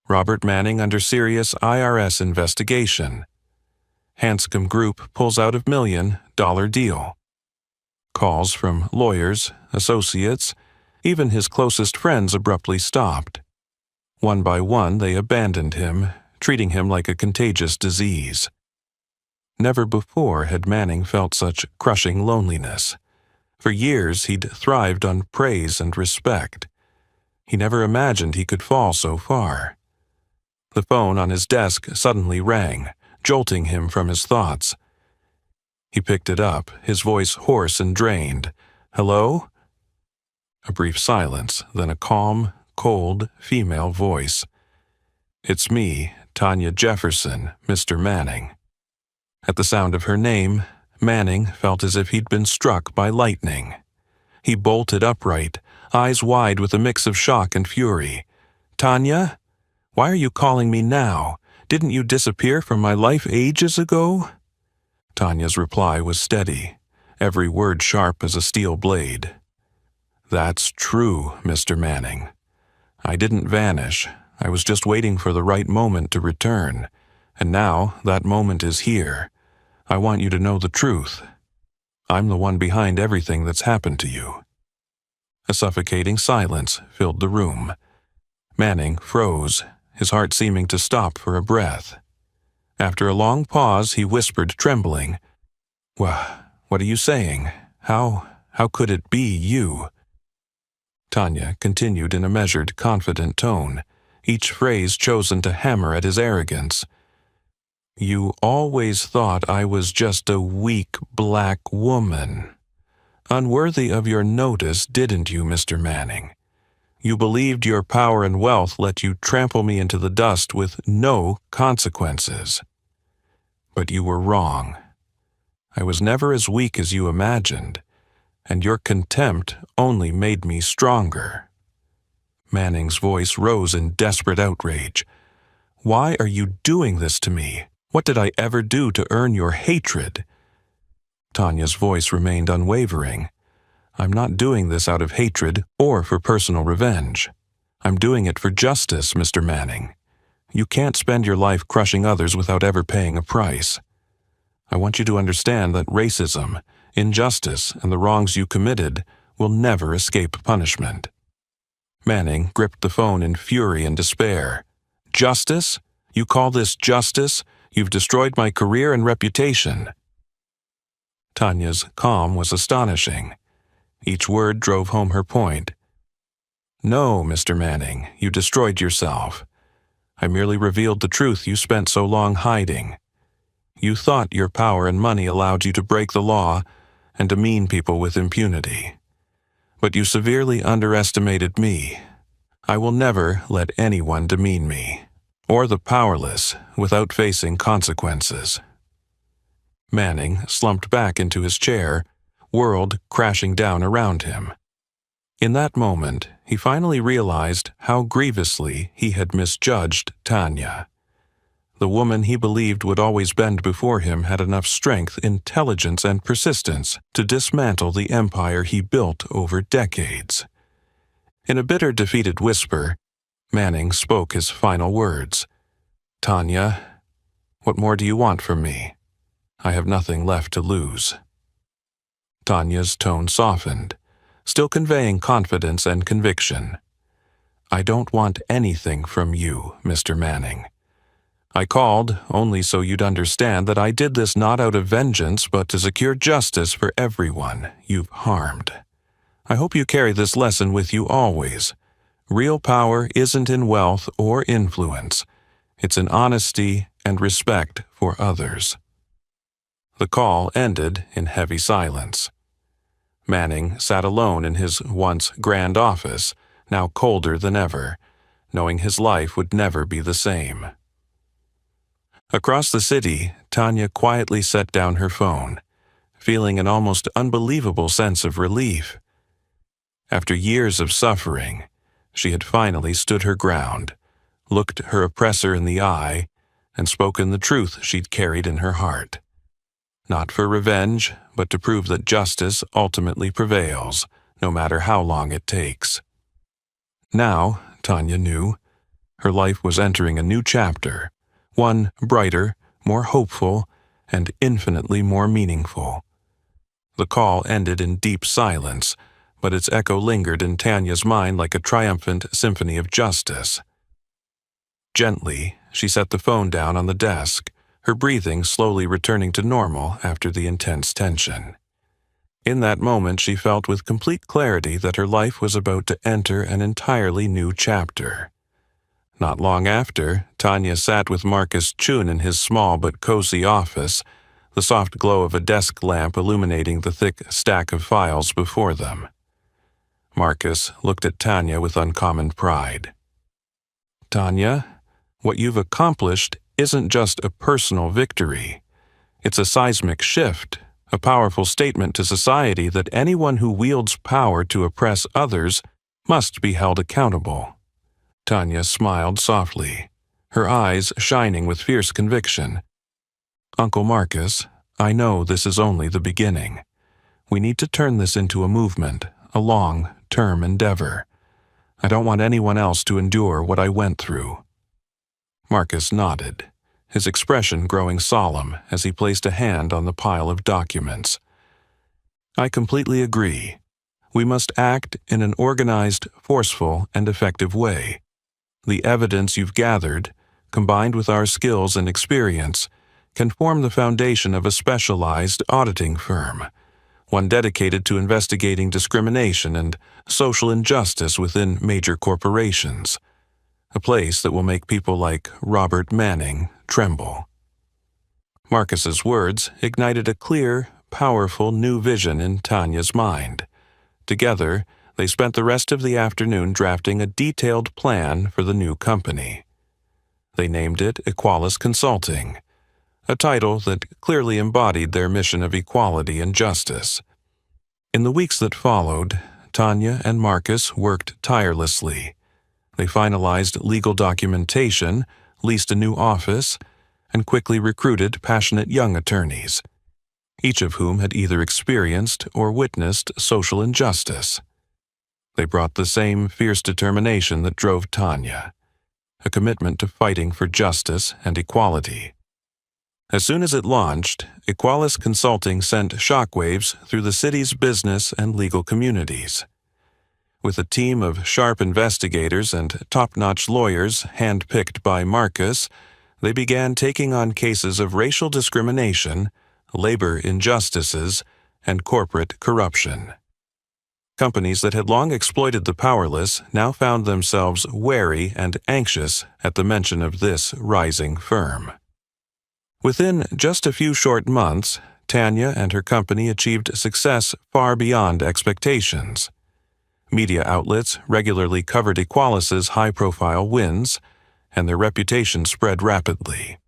Robert Manning under serious IRS investigation. Hanscom Group pulls out of $1 million deal. Calls from lawyers, associates, even his closest friends abruptly stopped. One by one, they abandoned him, treating him like a contagious disease. Never before had Manning felt such crushing loneliness. For years, he'd thrived on praise and respect. He never imagined he could fall so far. The phone on his desk suddenly rang, jolting him from his thoughts. He picked it up, his voice hoarse and drained. "Hello?" A brief silence, then a calm, cold, female voice. "It's me, Tanya Jefferson, Mr. Manning." At the sound of her name, Manning felt as if he'd been struck by lightning. He bolted upright, eyes wide with a mix of shock and fury. "Tanya? Why are you calling me now? Didn't you disappear from my life ages ago?" Tanya's reply was steady, every word sharp as a steel blade. "That's true, Mr. Manning. I didn't vanish. I was just waiting for the right moment to return. And now that moment is here. I want you to know the truth. I'm the one behind everything that's happened to you." A suffocating silence filled the room. Manning froze, his heart seeming to stop for a breath. After a long pause, he whispered, trembling, What are you saying? How could it be you?" Tanya continued in a measured, confident tone, each phrase chosen to hammer at his arrogance. "You always thought I was just a weak black woman. Unworthy of your notice, didn't you, Mr. Manning? You believed your power and wealth let you trample me into the dust with no consequences. But you were wrong. I was never as weak as you imagined, and your contempt only made me stronger." Manning's voice rose in desperate outrage. "Why are you doing this to me? What did I ever do to earn your hatred?" Tanya's voice remained unwavering. "I'm not doing this out of hatred or for personal revenge. I'm doing it for justice, Mr. Manning. You can't spend your life crushing others without ever paying a price. I want you to understand that racism, injustice, and the wrongs you committed will never escape punishment." Manning gripped the phone in fury and despair. "Justice? You call this justice? You've destroyed my career and reputation." Tanya's calm was astonishing. Each word drove home her point. "No, Mr. Manning, you destroyed yourself. I merely revealed the truth you spent so long hiding. You thought your power and money allowed you to break the law and demean people with impunity. But you severely underestimated me. I will never let anyone demean me, or the powerless, without facing consequences." Manning slumped back into his chair, world crashing down around him. In that moment, he finally realized how grievously he had misjudged Tanya. The woman he believed would always bend before him had enough strength, intelligence, and persistence to dismantle the empire he built over decades. In a bitter, defeated whisper, Manning spoke his final words. "Tanya, what more do you want from me? I have nothing left to lose." Tanya's tone softened, still conveying confidence and conviction. "I don't want anything from you, Mr. Manning. I called only so you'd understand that I did this not out of vengeance but to secure justice for everyone you've harmed. I hope you carry this lesson with you always. Real power isn't in wealth or influence. It's in honesty and respect for others." The call ended in heavy silence. Manning sat alone in his once grand office, now colder than ever, knowing his life would never be the same. Across the city, Tanya quietly set down her phone, feeling an almost unbelievable sense of relief. After years of suffering, she had finally stood her ground, looked her oppressor in the eye, and spoken the truth she'd carried in her heart. Not for revenge, but to prove that justice ultimately prevails, no matter how long it takes. Now, Tanya knew, her life was entering a new chapter, one brighter, more hopeful, and infinitely more meaningful. The call ended in deep silence, but its echo lingered in Tanya's mind like a triumphant symphony of justice. Gently, she set the phone down on the desk, her breathing slowly returning to normal after the intense tension. In that moment, she felt with complete clarity that her life was about to enter an entirely new chapter. Not long after, Tanya sat with Marcus Chun in his small but cozy office, the soft glow of a desk lamp illuminating the thick stack of files before them. Marcus looked at Tanya with uncommon pride. "Tanya, what you've accomplished isn't just a personal victory. It's a seismic shift, a powerful statement to society that anyone who wields power to oppress others must be held accountable." Tanya smiled softly, her eyes shining with fierce conviction. "Uncle Marcus, I know this is only the beginning. We need to turn this into a movement, a long-term endeavor. I don't want anyone else to endure what I went through." Marcus nodded, his expression growing solemn as he placed a hand on the pile of documents. "I completely agree. We must act in an organized, forceful, and effective way. The evidence you've gathered, combined with our skills and experience, can form the foundation of a specialized auditing firm, one dedicated to investigating discrimination and social injustice within major corporations, a place that will make people like Robert Manning tremble." Marcus's words ignited a clear, powerful new vision in Tanya's mind. Together, they spent the rest of the afternoon drafting a detailed plan for the new company. They named it Equalis Consulting, a title that clearly embodied their mission of equality and justice. In the weeks that followed, Tanya and Marcus worked tirelessly. They finalized legal documentation, leased a new office, and quickly recruited passionate young attorneys, each of whom had either experienced or witnessed social injustice. They brought the same fierce determination that drove Tanya, a commitment to fighting for justice and equality. As soon as it launched, Equalis Consulting sent shockwaves through the city's business and legal communities. With a team of sharp investigators and top-notch lawyers handpicked by Marcus, they began taking on cases of racial discrimination, labor injustices, and corporate corruption. Companies that had long exploited the powerless now found themselves wary and anxious at the mention of this rising firm. Within just a few short months, Tanya and her company achieved success far beyond expectations. Media outlets regularly covered Equalis's high-profile wins, and their reputation spread rapidly.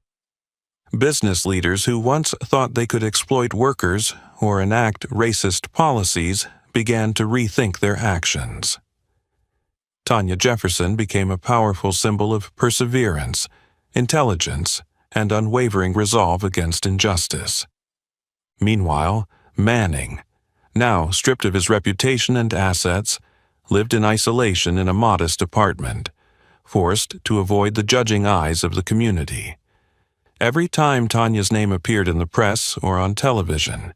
Business leaders who once thought they could exploit workers or enact racist policies began to rethink their actions. Tanya Jefferson became a powerful symbol of perseverance, intelligence, and unwavering resolve against injustice. Meanwhile, Manning, now stripped of his reputation and assets, lived in isolation in a modest apartment, forced to avoid the judging eyes of the community. Every time Tanya's name appeared in the press or on television,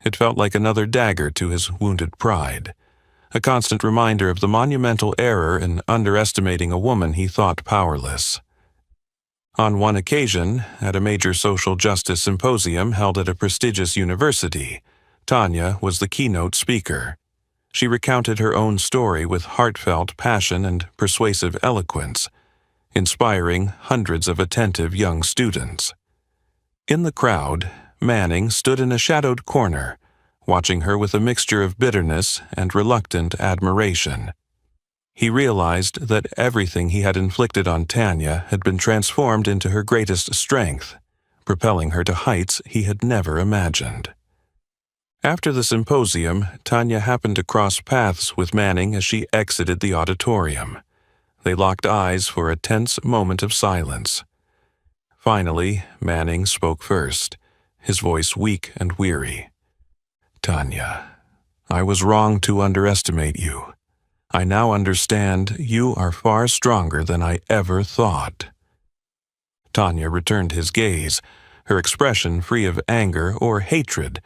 it felt like another dagger to his wounded pride, a constant reminder of the monumental error in underestimating a woman he thought powerless. On one occasion, at a major social justice symposium held at a prestigious university, Tanya was the keynote speaker. She recounted her own story with heartfelt passion and persuasive eloquence, inspiring hundreds of attentive young students. In the crowd, Manning stood in a shadowed corner, watching her with a mixture of bitterness and reluctant admiration. He realized that everything he had inflicted on Tanya had been transformed into her greatest strength, propelling her to heights he had never imagined. After the symposium, Tanya happened to cross paths with Manning as she exited the auditorium. They locked eyes for a tense moment of silence. Finally, Manning spoke first, his voice weak and weary. "Tanya, I was wrong to underestimate you. I now understand you are far stronger than I ever thought." Tanya returned his gaze, her expression free of anger or hatred.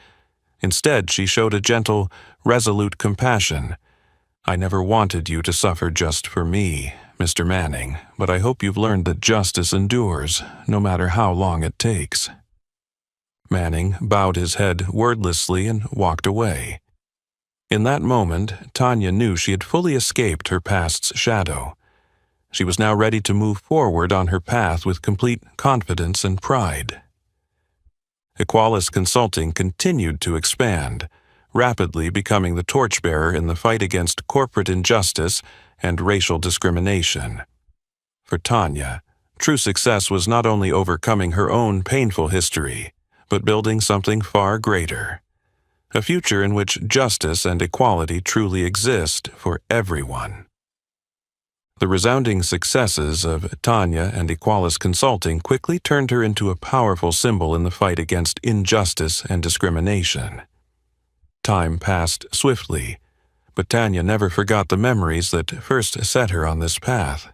Instead, she showed a gentle, resolute compassion. "I never wanted you to suffer just for me, Mr. Manning, but I hope you've learned that justice endures, no matter how long it takes." Manning bowed his head wordlessly and walked away. In that moment, Tanya knew she had fully escaped her past's shadow. She was now ready to move forward on her path with complete confidence and pride. Equalis Consulting continued to expand, rapidly becoming the torchbearer in the fight against corporate injustice and racial discrimination. For Tanya, true success was not only overcoming her own painful history, but building something far greater. A future in which justice and equality truly exist for everyone. The resounding successes of Tanya and Equalis Consulting quickly turned her into a powerful symbol in the fight against injustice and discrimination. Time passed swiftly, but Tanya never forgot the memories that first set her on this path.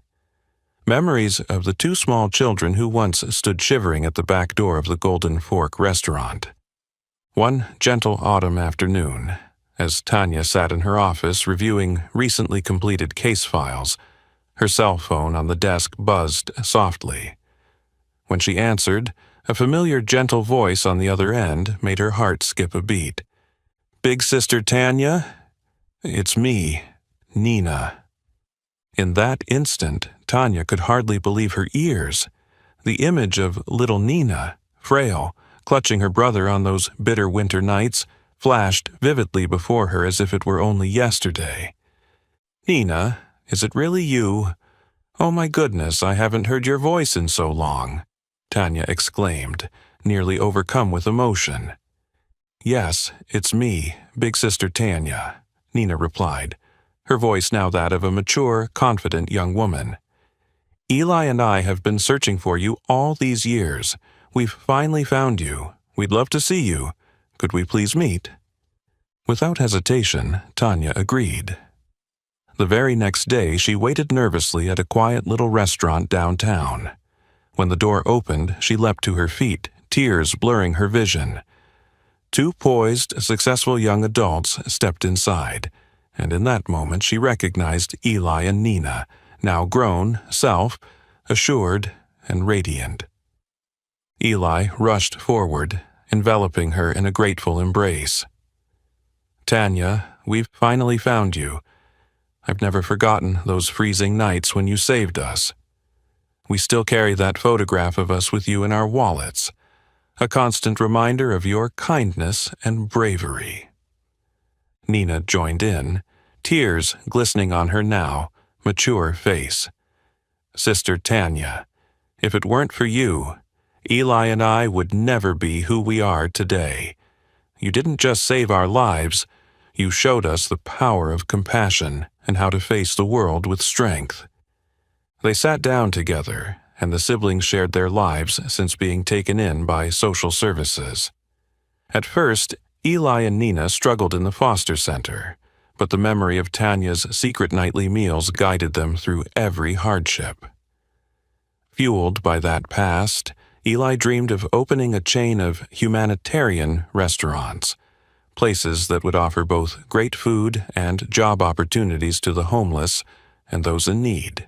Memories of the two small children who once stood shivering at the back door of the Golden Fork restaurant. One gentle autumn afternoon, as Tanya sat in her office reviewing recently completed case files, her cell phone on the desk buzzed softly. When she answered, a familiar gentle voice on the other end made her heart skip a beat. "Big Sister Tanya? It's me, Nina." In that instant, Tanya could hardly believe her ears. The image of little Nina, frail, clutching her brother on those bitter winter nights, flashed vividly before her as if it were only yesterday. "Nina, is it really you? Oh my goodness, I haven't heard your voice in so long," Tanya exclaimed, nearly overcome with emotion. "Yes, it's me, Big Sister Tanya," Nina replied, her voice now that of a mature, confident young woman. "Eli and I have been searching for you all these years. We've finally found you. We'd love to see you. Could we please meet?" Without hesitation, Tanya agreed. The very next day, she waited nervously at a quiet little restaurant downtown. When the door opened, she leapt to her feet, tears blurring her vision. Two poised, successful young adults stepped inside, and in that moment she recognized Eli and Nina, now grown, self-assured, and radiant. Eli rushed forward, enveloping her in a grateful embrace. "Tanya, we've finally found you. I've never forgotten those freezing nights when you saved us. We still carry that photograph of us with you in our wallets, a constant reminder of your kindness and bravery." Nina joined in, tears glistening on her now mature face. "Sister Tanya, if it weren't for you, Eli and I would never be who we are today. You didn't just save our lives, you showed us the power of compassion and how to face the world with strength." They sat down together, and the siblings shared their lives since being taken in by social services. At first, Eli and Nina struggled in the foster center, but the memory of Tanya's secret nightly meals guided them through every hardship. Fueled by that past, Eli dreamed of opening a chain of humanitarian restaurants, places that would offer both great food and job opportunities to the homeless and those in need.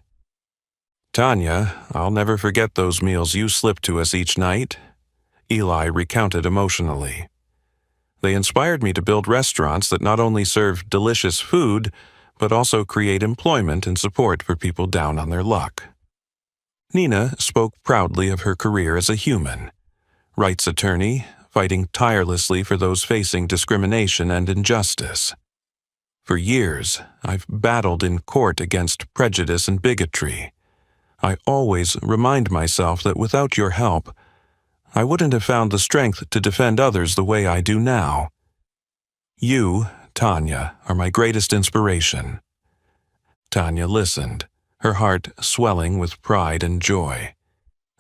"Tanya, I'll never forget those meals you slipped to us each night," Eli recounted emotionally. "They inspired me to build restaurants that not only serve delicious food, but also create employment and support for people down on their luck." Nina spoke proudly of her career as a human, rights attorney, fighting tirelessly for those facing discrimination and injustice. For years, I've battled in court against prejudice and bigotry. I always remind myself that without your help, I wouldn't have found the strength to defend others the way I do now. You, Tanya, are my greatest inspiration." Tanya listened, her heart swelling with pride and joy.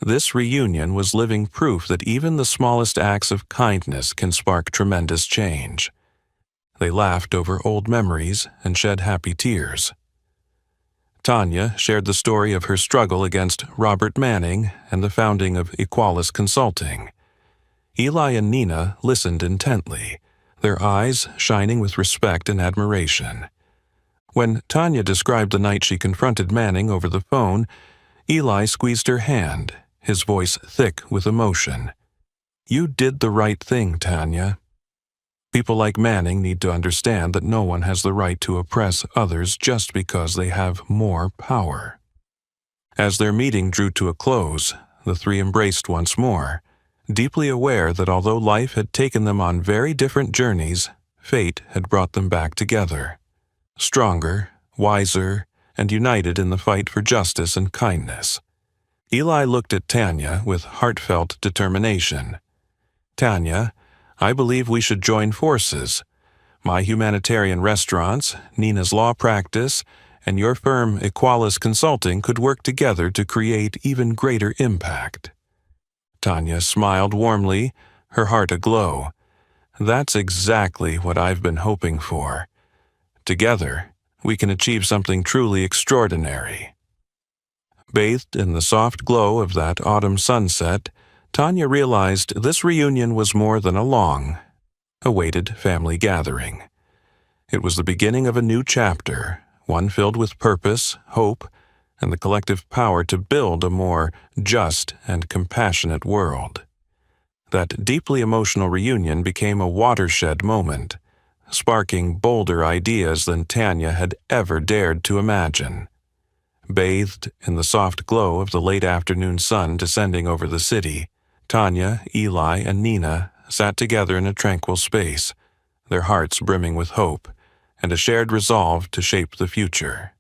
This reunion was living proof that even the smallest acts of kindness can spark tremendous change. They laughed over old memories and shed happy tears. Tanya shared the story of her struggle against Robert Manning and the founding of Equalis Consulting. Eli and Nina listened intently, their eyes shining with respect and admiration. When Tanya described the night she confronted Manning over the phone, Eli squeezed her hand, his voice thick with emotion. "You did the right thing, Tanya. People like Manning need to understand that no one has the right to oppress others just because they have more power." As their meeting drew to a close, the three embraced once more, deeply aware that although life had taken them on very different journeys, fate had brought them back together, stronger, wiser, and united in the fight for justice and kindness. Eli looked at Tanya with heartfelt determination. "Tanya, I believe we should join forces. My humanitarian restaurants, Nina's law practice, and your firm Equalis Consulting could work together to create even greater impact." Tanya smiled warmly, her heart aglow. "That's exactly what I've been hoping for. Together, we can achieve something truly extraordinary." Bathed in the soft glow of that autumn sunset, Tanya realized this reunion was more than a long-awaited family gathering. It was the beginning of a new chapter, one filled with purpose, hope, and the collective power to build a more just and compassionate world. That deeply emotional reunion became a watershed moment, sparking bolder ideas than Tanya had ever dared to imagine. Bathed in the soft glow of the late afternoon sun descending over the city, Tanya, Eli, and Nina sat together in a tranquil space, their hearts brimming with hope and a shared resolve to shape the future.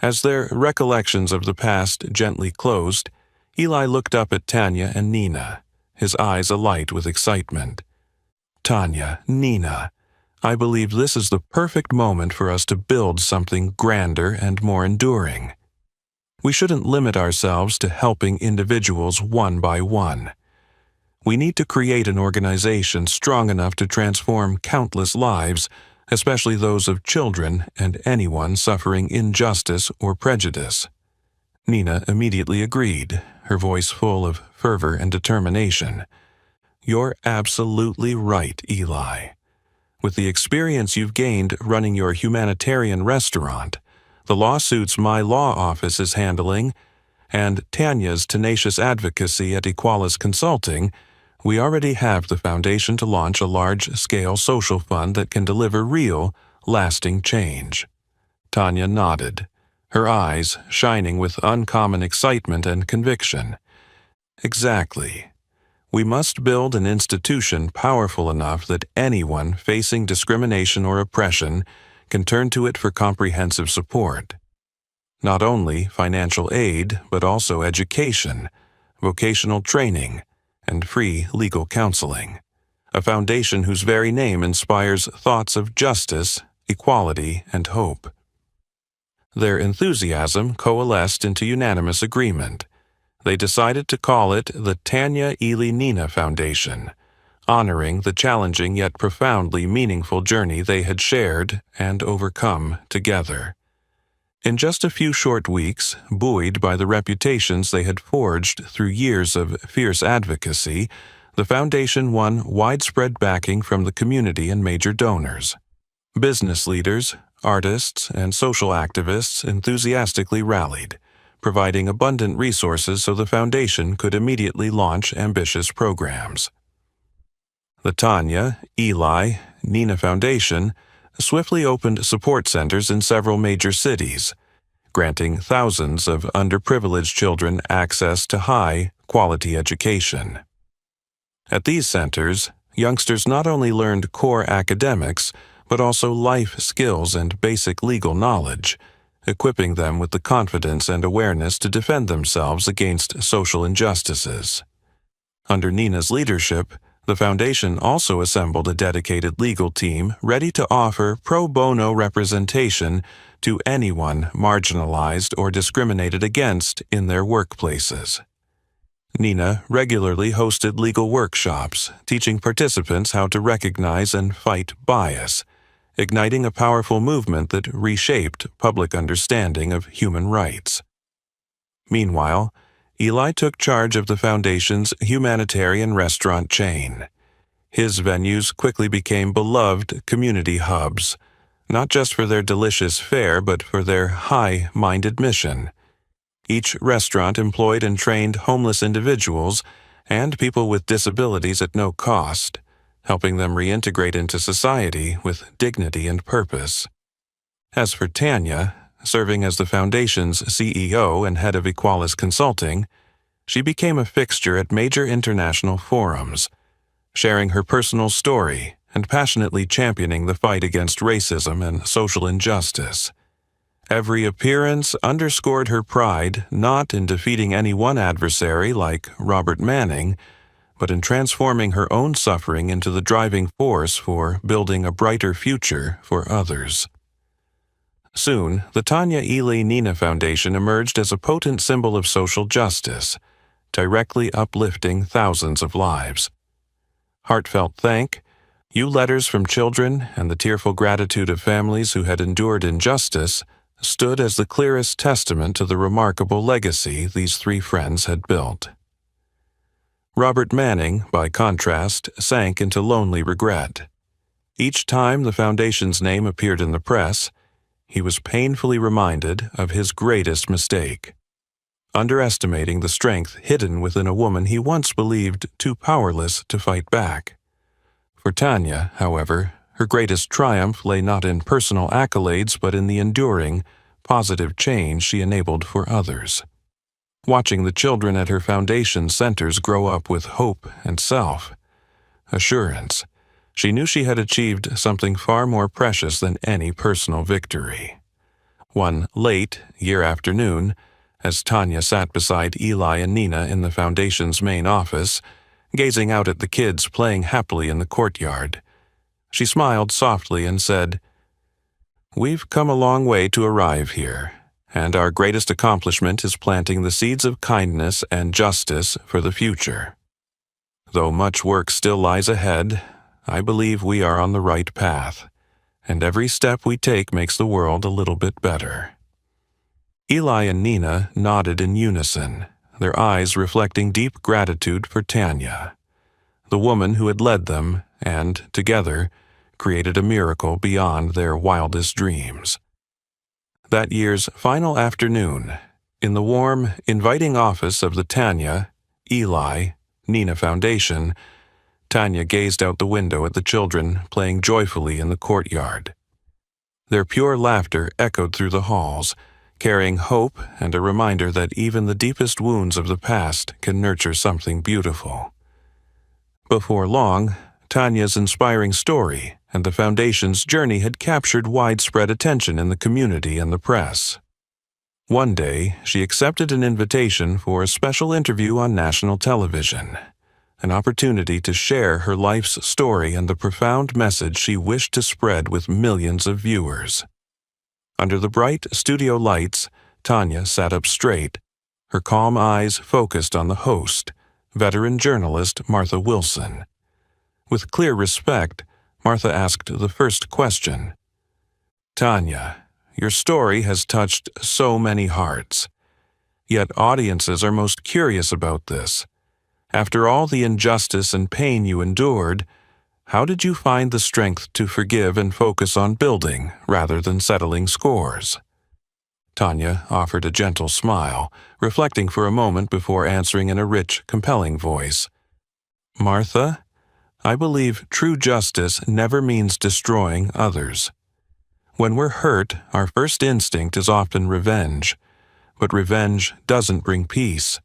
As their recollections of the past gently closed, Eli looked up at Tanya and Nina, his eyes alight with excitement. "Tanya, Nina, I believe this is the perfect moment for us to build something grander and more enduring. We shouldn't limit ourselves to helping individuals one by one. We need to create an organization strong enough to transform countless lives, especially those of children and anyone suffering injustice or prejudice." Nina immediately agreed, her voice full of fervor and determination. "You're absolutely right, Eli. With the experience you've gained running your humanitarian restaurant, the lawsuits my law office is handling, and Tanya's tenacious advocacy at Equalis Consulting, we already have the foundation to launch a large-scale social fund that can deliver real, lasting change." Tanya nodded, her eyes shining with uncommon excitement and conviction. "Exactly. We must build an institution powerful enough that anyone facing discrimination or oppression can turn to it for comprehensive support. Not only financial aid, but also education, vocational training, and free legal counseling. A foundation whose very name inspires thoughts of justice, equality, and hope." Their enthusiasm coalesced into unanimous agreement. They decided to call it the Tanya Eli Nina Foundation, honoring the challenging yet profoundly meaningful journey they had shared and overcome together. In just a few short weeks, buoyed by the reputations they had forged through years of fierce advocacy, the foundation won widespread backing from the community and major donors. Business leaders, artists, and social activists enthusiastically rallied, providing abundant resources so the foundation could immediately launch ambitious programs. The Tanya, Eli, Nina Foundation swiftly opened support centers in several major cities, granting thousands of underprivileged children access to high-quality education. At these centers, youngsters not only learned core academics, but also life skills and basic legal knowledge, equipping them with the confidence and awareness to defend themselves against social injustices. Under Nina's leadership, the foundation also assembled a dedicated legal team ready to offer pro bono representation to anyone marginalized or discriminated against in their workplaces. Nina regularly hosted legal workshops, teaching participants how to recognize and fight bias, igniting a powerful movement that reshaped public understanding of human rights. Meanwhile, Eli took charge of the foundation's humanitarian restaurant chain. His venues quickly became beloved community hubs, not just for their delicious fare but for their high-minded mission. Each restaurant employed and trained homeless individuals and people with disabilities at no cost, helping them reintegrate into society with dignity and purpose. As for Tanya, serving as the foundation's CEO and head of Equalis Consulting, she became a fixture at major international forums, sharing her personal story and passionately championing the fight against racism and social injustice. Every appearance underscored her pride not in defeating any one adversary like Robert Manning, but in transforming her own suffering into the driving force for building a brighter future for others. Soon, the Tanya Ely Nina Foundation emerged as a potent symbol of social justice, directly uplifting thousands of lives. Heartfelt thank you letters from children and the tearful gratitude of families who had endured injustice stood as the clearest testament to the remarkable legacy these three friends had built. Robert Manning, by contrast, sank into lonely regret. Each time the foundation's name appeared in the press, he was painfully reminded of his greatest mistake, underestimating the strength hidden within a woman he once believed too powerless to fight back. For Tanya, however, her greatest triumph lay not in personal accolades but in the enduring, positive change she enabled for others. Watching the children at her foundation centers grow up with hope and self-assurance, she knew she had achieved something far more precious than any personal victory. One late, year afternoon, as Tanya sat beside Eli and Nina in the foundation's main office, gazing out at the kids playing happily in the courtyard, she smiled softly and said, "We've come a long way to arrive here, and our greatest accomplishment is planting the seeds of kindness and justice for the future. Though much work still lies ahead, I believe we are on the right path, and every step we take makes the world a little bit better." Eli and Nina nodded in unison, their eyes reflecting deep gratitude for Tanya, the woman who had led them and, together, created a miracle beyond their wildest dreams. That year's final afternoon, in the warm, inviting office of the Tanya, Eli, Nina Foundation, Tanya gazed out the window at the children playing joyfully in the courtyard. Their pure laughter echoed through the halls, carrying hope and a reminder that even the deepest wounds of the past can nurture something beautiful. Before long, Tanya's inspiring story and the Foundation's journey had captured widespread attention in the community and the press. One day, she accepted an invitation for a special interview on national television, an opportunity to share her life's story and the profound message she wished to spread with millions of viewers. Under the bright studio lights, Tanya sat up straight, her calm eyes focused on the host, veteran journalist Martha Wilson. With clear respect, Martha asked the first question. "Tanya, your story has touched so many hearts. Yet audiences are most curious about this. After all the injustice and pain you endured, how did you find the strength to forgive and focus on building rather than settling scores?" Tanya offered a gentle smile, reflecting for a moment before answering in a rich, compelling voice. "Martha, I believe true justice never means destroying others. When we're hurt, our first instinct is often revenge, but revenge doesn't bring peace.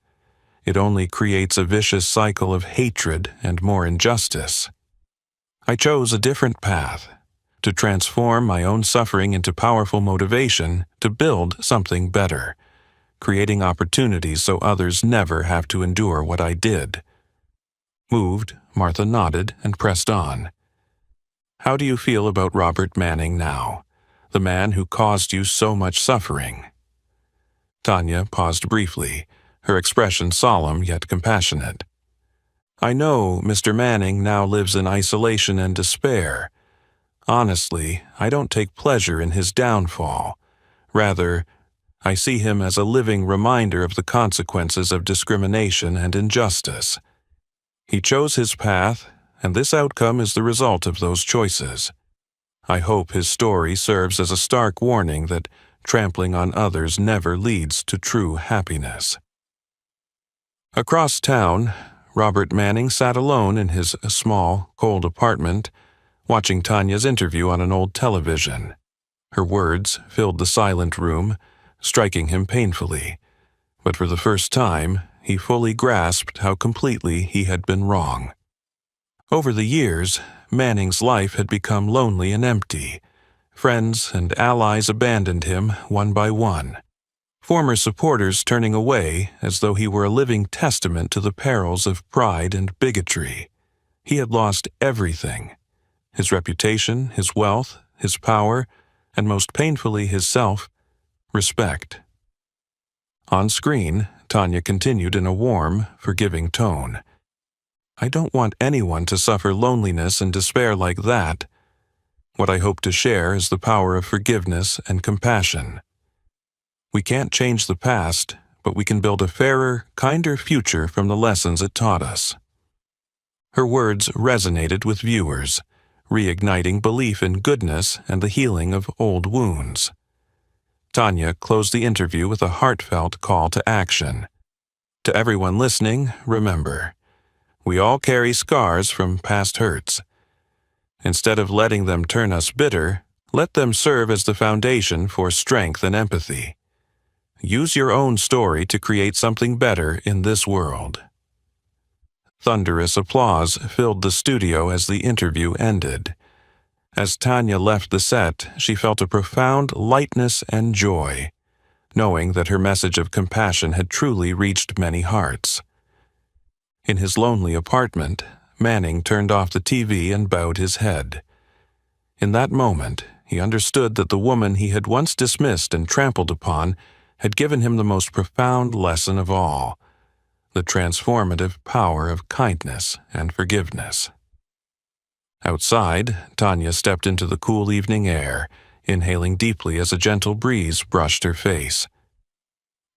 It only creates a vicious cycle of hatred and more injustice. I chose a different path, to transform my own suffering into powerful motivation to build something better, creating opportunities so others never have to endure what I did. Moved, Martha nodded and pressed on. How do you feel about Robert Manning now, the man who caused you so much suffering? Tanya paused briefly, her expression solemn yet compassionate. I know Mr. Manning now lives in isolation and despair. Honestly, I don't take pleasure in his downfall. Rather, I see him as a living reminder of the consequences of discrimination and injustice. He chose his path, and this outcome is the result of those choices. I hope his story serves as a stark warning that trampling on others never leads to true happiness. Across town, Robert Manning sat alone in his small, cold apartment, watching Tanya's interview on an old television. Her words filled the silent room, striking him painfully. But for the first time, he fully grasped how completely he had been wrong. Over the years, Manning's life had become lonely and empty. Friends and allies abandoned him one by one, former supporters turning away as though he were a living testament to the perils of pride and bigotry. He had lost everything: his reputation, his wealth, his power, and most painfully his self-respect. On screen, Tanya continued in a warm, forgiving tone. I don't want anyone to suffer loneliness and despair like that. What I hope to share is the power of forgiveness and compassion. We can't change the past, but we can build a fairer, kinder future from the lessons it taught us. Her words resonated with viewers, reigniting belief in goodness and the healing of old wounds. Tanya closed the interview with a heartfelt call to action. To everyone listening, remember, we all carry scars from past hurts. Instead of letting them turn us bitter, let them serve as the foundation for strength and empathy. Use your own story to create something better in this world. Thunderous applause filled the studio as the interview ended. As Tanya left the set, she felt a profound lightness and joy, knowing that her message of compassion had truly reached many hearts. In his lonely apartment, Manning turned off the TV and bowed his head. In that moment, he understood that the woman he had once dismissed and trampled upon had given him the most profound lesson of all: the transformative power of kindness and forgiveness. Outside, Tanya stepped into the cool evening air, inhaling deeply as a gentle breeze brushed her face.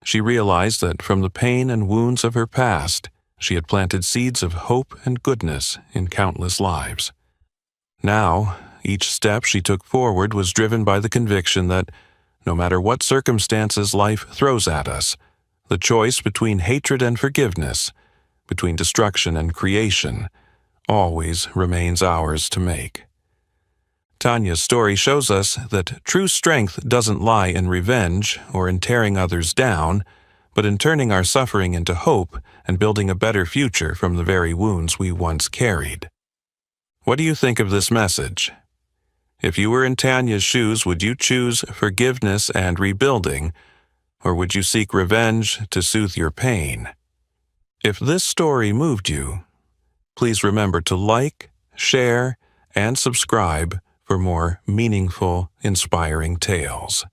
She realized that from the pain and wounds of her past, she had planted seeds of hope and goodness in countless lives. Now, each step she took forward was driven by the conviction that, no matter what circumstances life throws at us, the choice between hatred and forgiveness, between destruction and creation, always remains ours to make. Tanya's story shows us that true strength doesn't lie in revenge or in tearing others down, but in turning our suffering into hope and building a better future from the very wounds we once carried. What do you think of this message? If you were in Tanya's shoes, would you choose forgiveness and rebuilding, or would you seek revenge to soothe your pain? If this story moved you, please remember to like, share, and subscribe for more meaningful, inspiring tales.